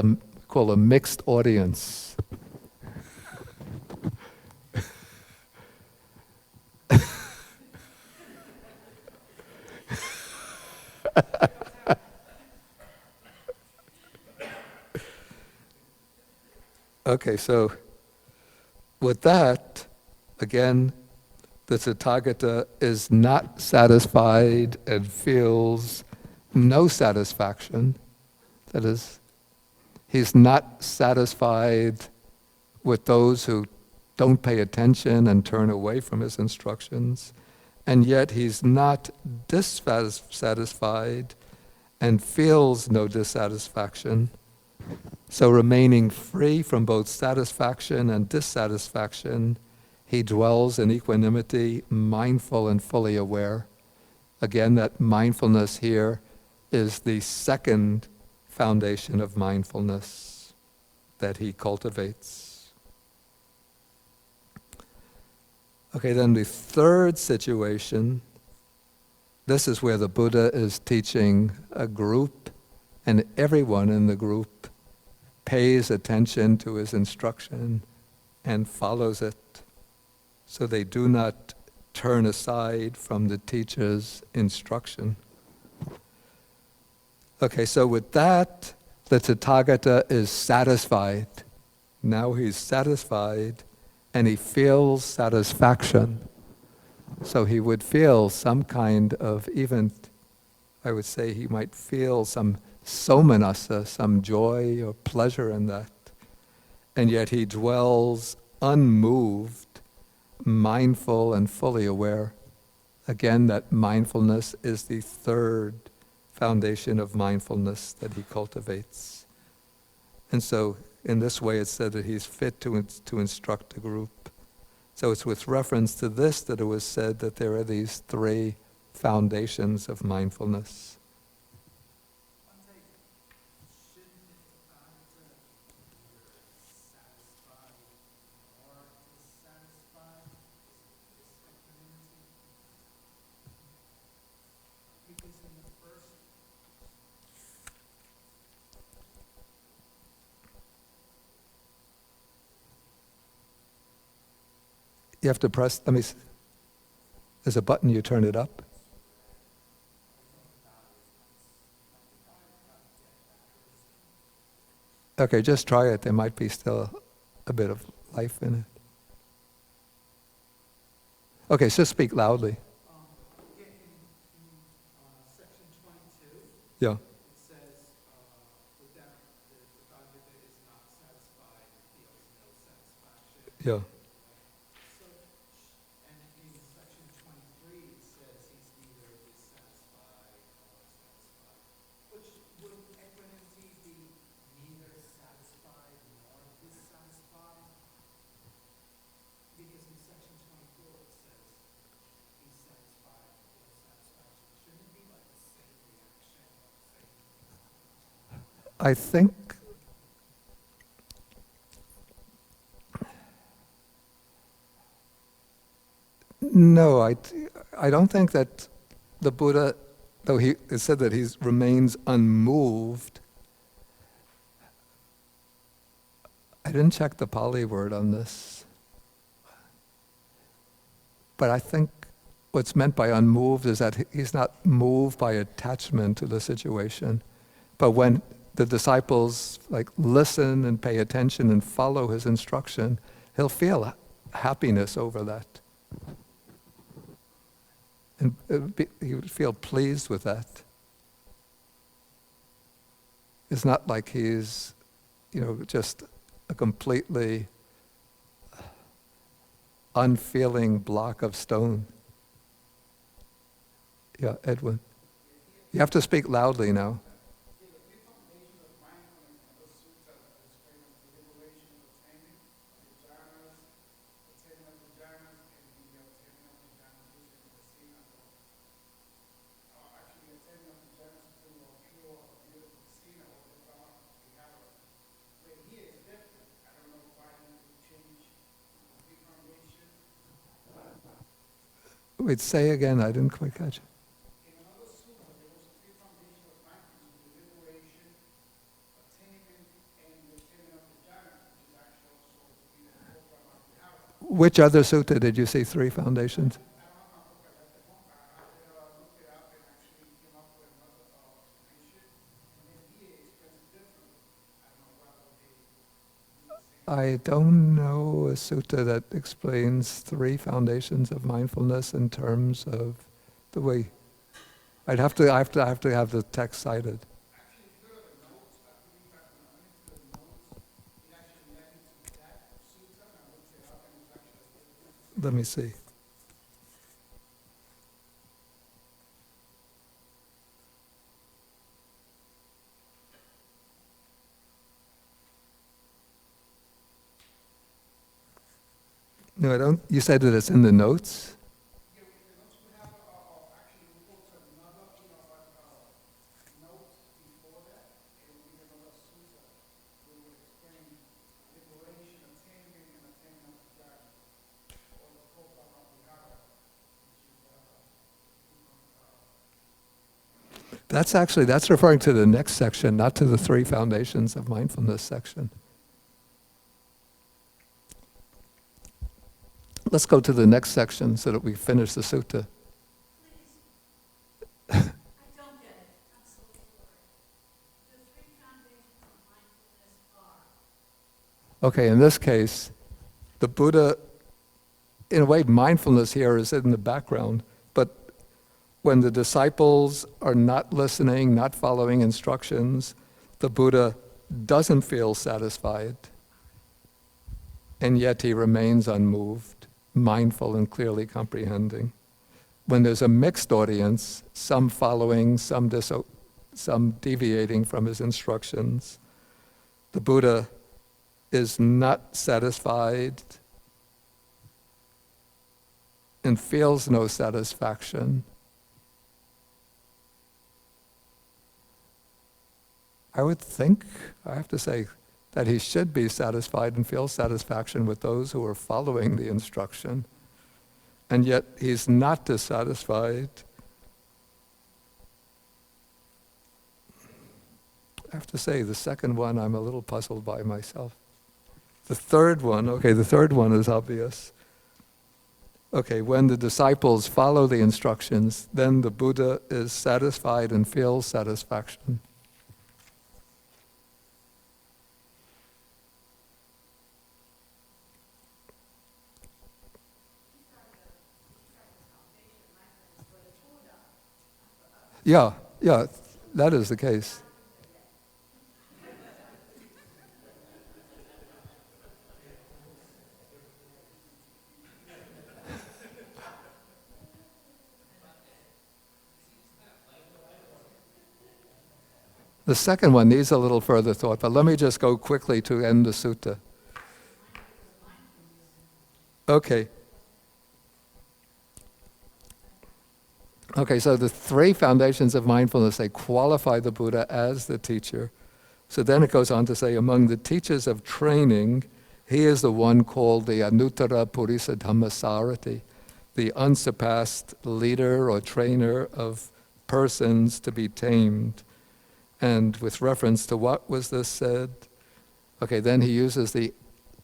called a mixed audience. Okay, so with that, again, the Tathagata is not satisfied and feels no satisfaction. That is, he's not satisfied with those who don't pay attention and turn away from his instructions, and yet he's not dissatisfied and feels no dissatisfaction. So remaining free from both satisfaction and dissatisfaction, he dwells in equanimity, mindful and fully aware. Again, that mindfulness here is the second foundation of mindfulness that he cultivates. Okay, then the third situation, this is where the Buddha is teaching a group, and everyone in the group pays attention to his instruction and follows it. So they do not turn aside from the teacher's instruction. Okay, so with that, the Tathagata is satisfied. Now he's satisfied and he feels satisfaction. So he would feel some kind of, even, I would say he might feel some somanassa, some joy or pleasure in that. And yet he dwells unmoved, mindful and fully aware. Again, that mindfulness is the third foundation of mindfulness that he cultivates. And so in this way it's said that he's fit to instruct a group. So it's with reference to this that it was said that there are these three foundations of mindfulness. You have to press, there's a button, you turn it up. Okay, just try it. There might be still a bit of life in it. Okay, so speak loudly.
In section 22,
Yeah.
it says, with that, the
Yeah.
And in section 23, it says he's neither dissatisfied nor satisfied. Which would equanimity be neither satisfied nor dissatisfied? Because in section 24 it says he's satisfied or satisfaction. Shouldn't it be like the same reaction or same?
I think no, I don't think that the Buddha, though it said that he remains unmoved. I didn't check the Pali word on this. But I think what's meant by unmoved is that he's not moved by attachment to the situation. But when the disciples listen and pay attention and follow his instruction, he'll feel happiness over that. And he would feel pleased with that. It's not like he's, just a completely unfeeling block of stone. Yeah, Edwin. You have to speak loudly now. Wait, say again, I didn't quite catch it. Which other sutta did you see three foundations? I don't know a sutta that explains three foundations of mindfulness in terms of the way. I have to have the text cited. Let me see. No, I don't. You said that it's in the notes? That's referring to the next section, not to the three foundations of mindfulness section. Let's go to the next section so that we finish the sutta.
I don't get it. I'm so sorry. The three foundations of mindfulness are.
Okay, in this case, the Buddha, in a way, mindfulness here is in the background, but when the disciples are not listening, not following instructions, the Buddha doesn't feel satisfied, and yet he remains unmoved, mindful and clearly comprehending. When there's a mixed audience, some following, some deviating from his instructions, the Buddha is not satisfied and feels no satisfaction. I would think, I have to say, that he should be satisfied and feel satisfaction with those who are following the instruction. And yet he's not dissatisfied. I have to say, the second one I'm a little puzzled by myself. The third one is obvious. Okay, when the disciples follow the instructions, then the Buddha is satisfied and feels satisfaction. Yeah, that is the case. The second one needs a little further thought, but let me just go quickly to end the sutta. Okay. Okay, so the three foundations of mindfulness, they qualify the Buddha as the teacher. So then it goes on to say, among the teachers of training, he is the one called the Anuttara Purisa Dhammasarati, the unsurpassed leader or trainer of persons to be tamed. And with reference to what was this said? Okay, then he uses the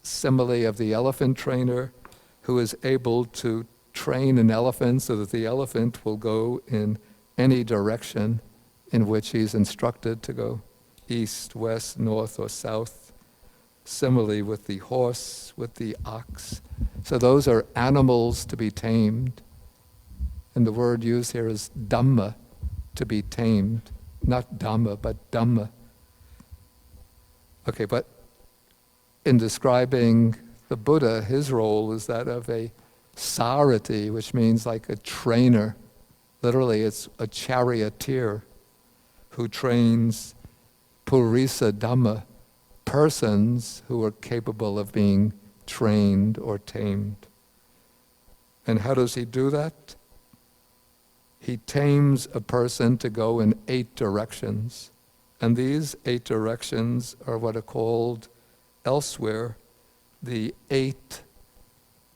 simile of the elephant trainer who is able to train an elephant so that the elephant will go in any direction in which he's instructed to go, east, west, north, or south. Similarly with the horse, with the ox. So those are animals to be tamed. And the word used here is Dhamma, to be tamed. Not Dhamma, but Dhamma. Okay, but in describing the Buddha, his role is that of a Sarati, which means like a trainer. Literally, it's a charioteer who trains Purisa Dhamma, persons who are capable of being trained or tamed. And how does he do that? He tames a person to go in 8 directions. And these 8 directions are what are called elsewhere the 8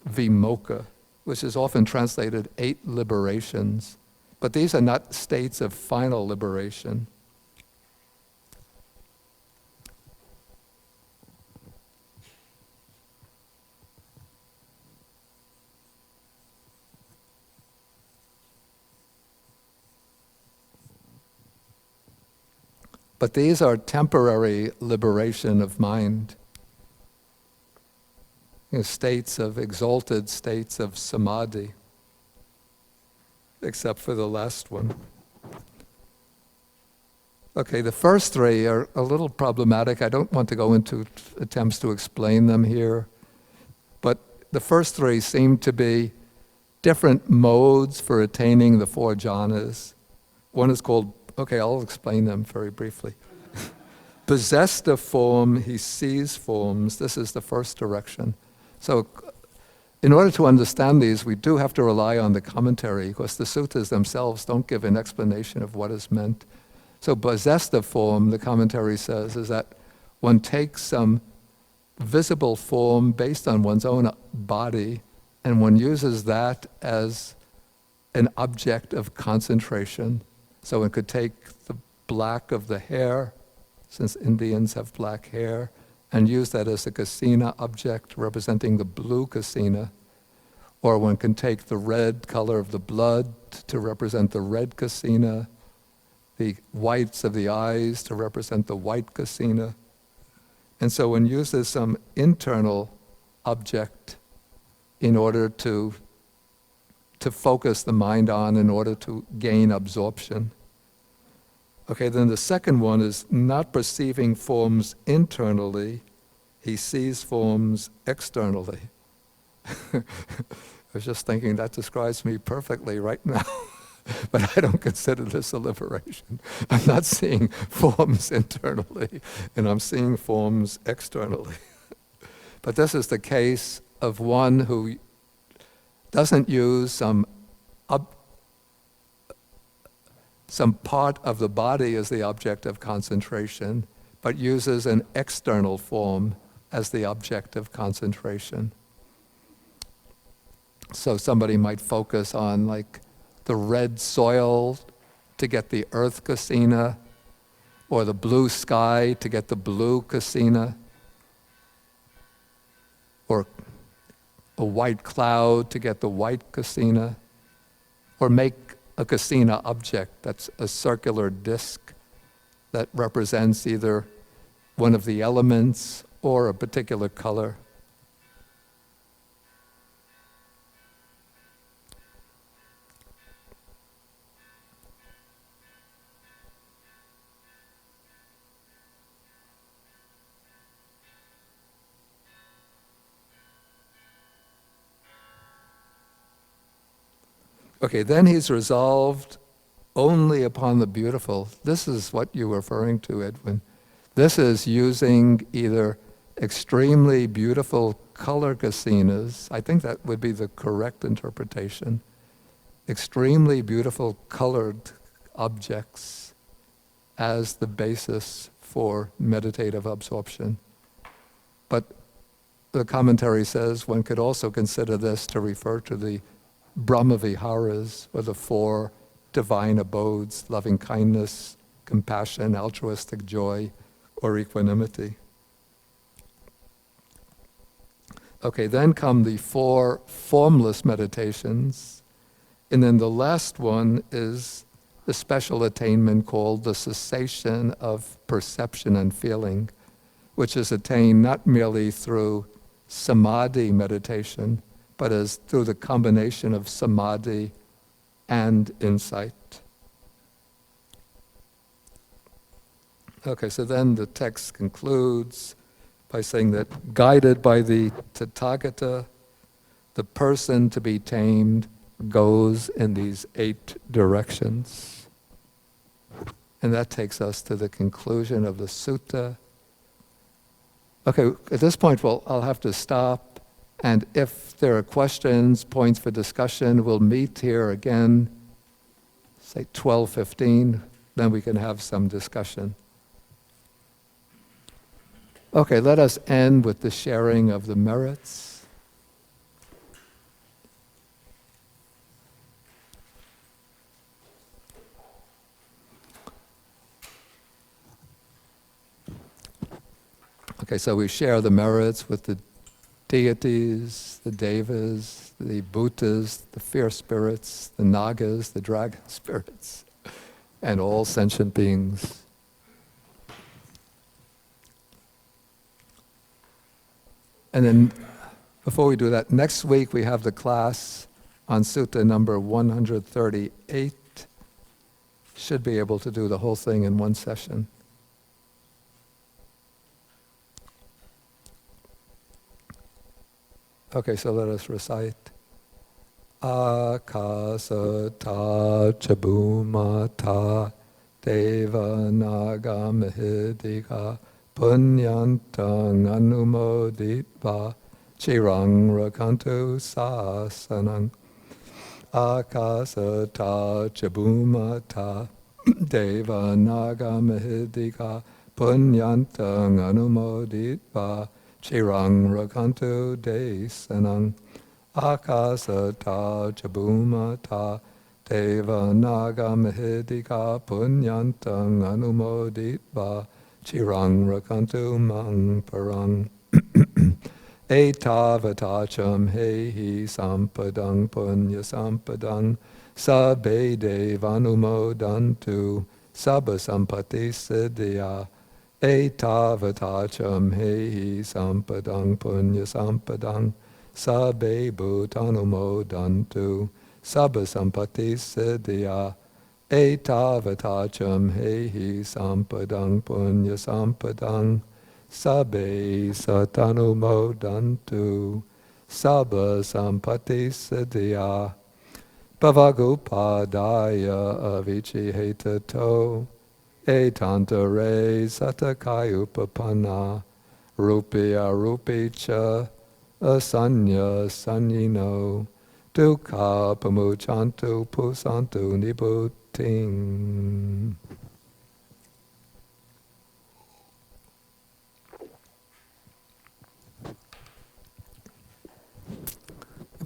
vimokkha, which is often translated 8 liberations. But these are not states of final liberation. But these are temporary liberation of mind. States of exalted states of samadhi, except for the last one. Okay, the first 3 are a little problematic. I don't want to go into attempts to explain them here, but the first 3 seem to be different modes for attaining the 4 jhanas. One is called, okay, I'll explain them very briefly. Possessed of form, he sees forms. This is the first direction. So in order to understand these, we do have to rely on the commentary, because the suttas themselves don't give an explanation of what is meant. So possessed of form, the commentary says, is that one takes some visible form based on one's own body, and one uses that as an object of concentration. So one could take the black of the hair, since Indians have black hair, and use that as a kasina object representing the blue kasina. Or one can take the red color of the blood to represent the red kasina, the whites of the eyes to represent the white kasina. And so one uses some internal object in order to focus the mind on, in order to gain absorption. Okay, then the second one is not perceiving forms internally, he sees forms externally. I was just thinking that describes me perfectly right now, but I don't consider this a liberation. I'm not seeing forms internally, and I'm seeing forms externally. But this is the case of one who doesn't use some part of the body as the object of concentration, but uses an external form as the object of concentration. So somebody might focus on like the red soil to get the earth kasina, or the blue sky to get the blue kasina, or a white cloud to get the white kasina, or make a kasina object that's a circular disc that represents either one of the elements or a particular color. Okay, then he's resolved only upon the beautiful. This is what you're referring to, Edwin. This is using either extremely beautiful color kasinas, I think that would be the correct interpretation, extremely beautiful colored objects as the basis for meditative absorption. But the commentary says one could also consider this to refer to the Brahmaviharas, or the 4 divine abodes: loving kindness, compassion, altruistic joy, or equanimity. Okay, then come the 4 formless meditations, and then the last one is the special attainment called the cessation of perception and feeling, which is attained not merely through samadhi meditation, but as through the combination of samadhi and insight. Okay, so then the text concludes by saying that guided by the Tathagata, the person to be tamed goes in these 8 directions. And that takes us to the conclusion of the sutta. Okay, at this point, I'll have to stop, and if there are questions, points for discussion, we'll meet here again, say 12:15, then we can have some discussion. Okay, let us end with the sharing of the merits. Okay, so we share the merits with the deities, the devas, the bhutas, the fierce spirits, the nagas, the dragon spirits, and all sentient beings. And then, before we do that, next week we have the class on Sutta number 138. Should be able to do the whole thing in one session. Okay, so let us recite. Akasata chabumata devanaga mahidika punyantang anumoditva chirang rakantu sasanang. Akasata chabumata devanaga mahidika punyantang anumoditva chirang rakantu desanang. Akasata chabumata devanaga mahidika punyantang anumoditva chirang rakantu mang parang. Etavatacham hehi sampadang punya sampadang sabbe devanumodantu sabba sampati siddhya. Etavatacham hehi sampadang punya sampadang sabbe bhutanumodantu sabba sampati siddhya. Etavatacham hehi sampadang punya sampadang sabbe satanumodantu sabba sampati siddhya. Bhavagupadaya avichihetato etantare satakayupapanna rupya rupicha asanya sanyino dukkha pamuchantu pusantu nibuting.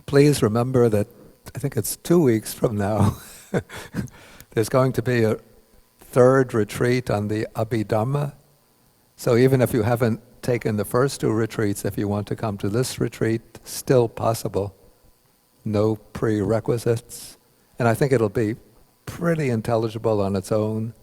Please remember that I think it's 2 weeks from now. There's going to be a 3rd retreat on the Abhidhamma. So even if you haven't taken the first 2 retreats, if you want to come to this retreat, still possible. No prerequisites. And I think it'll be pretty intelligible on its own.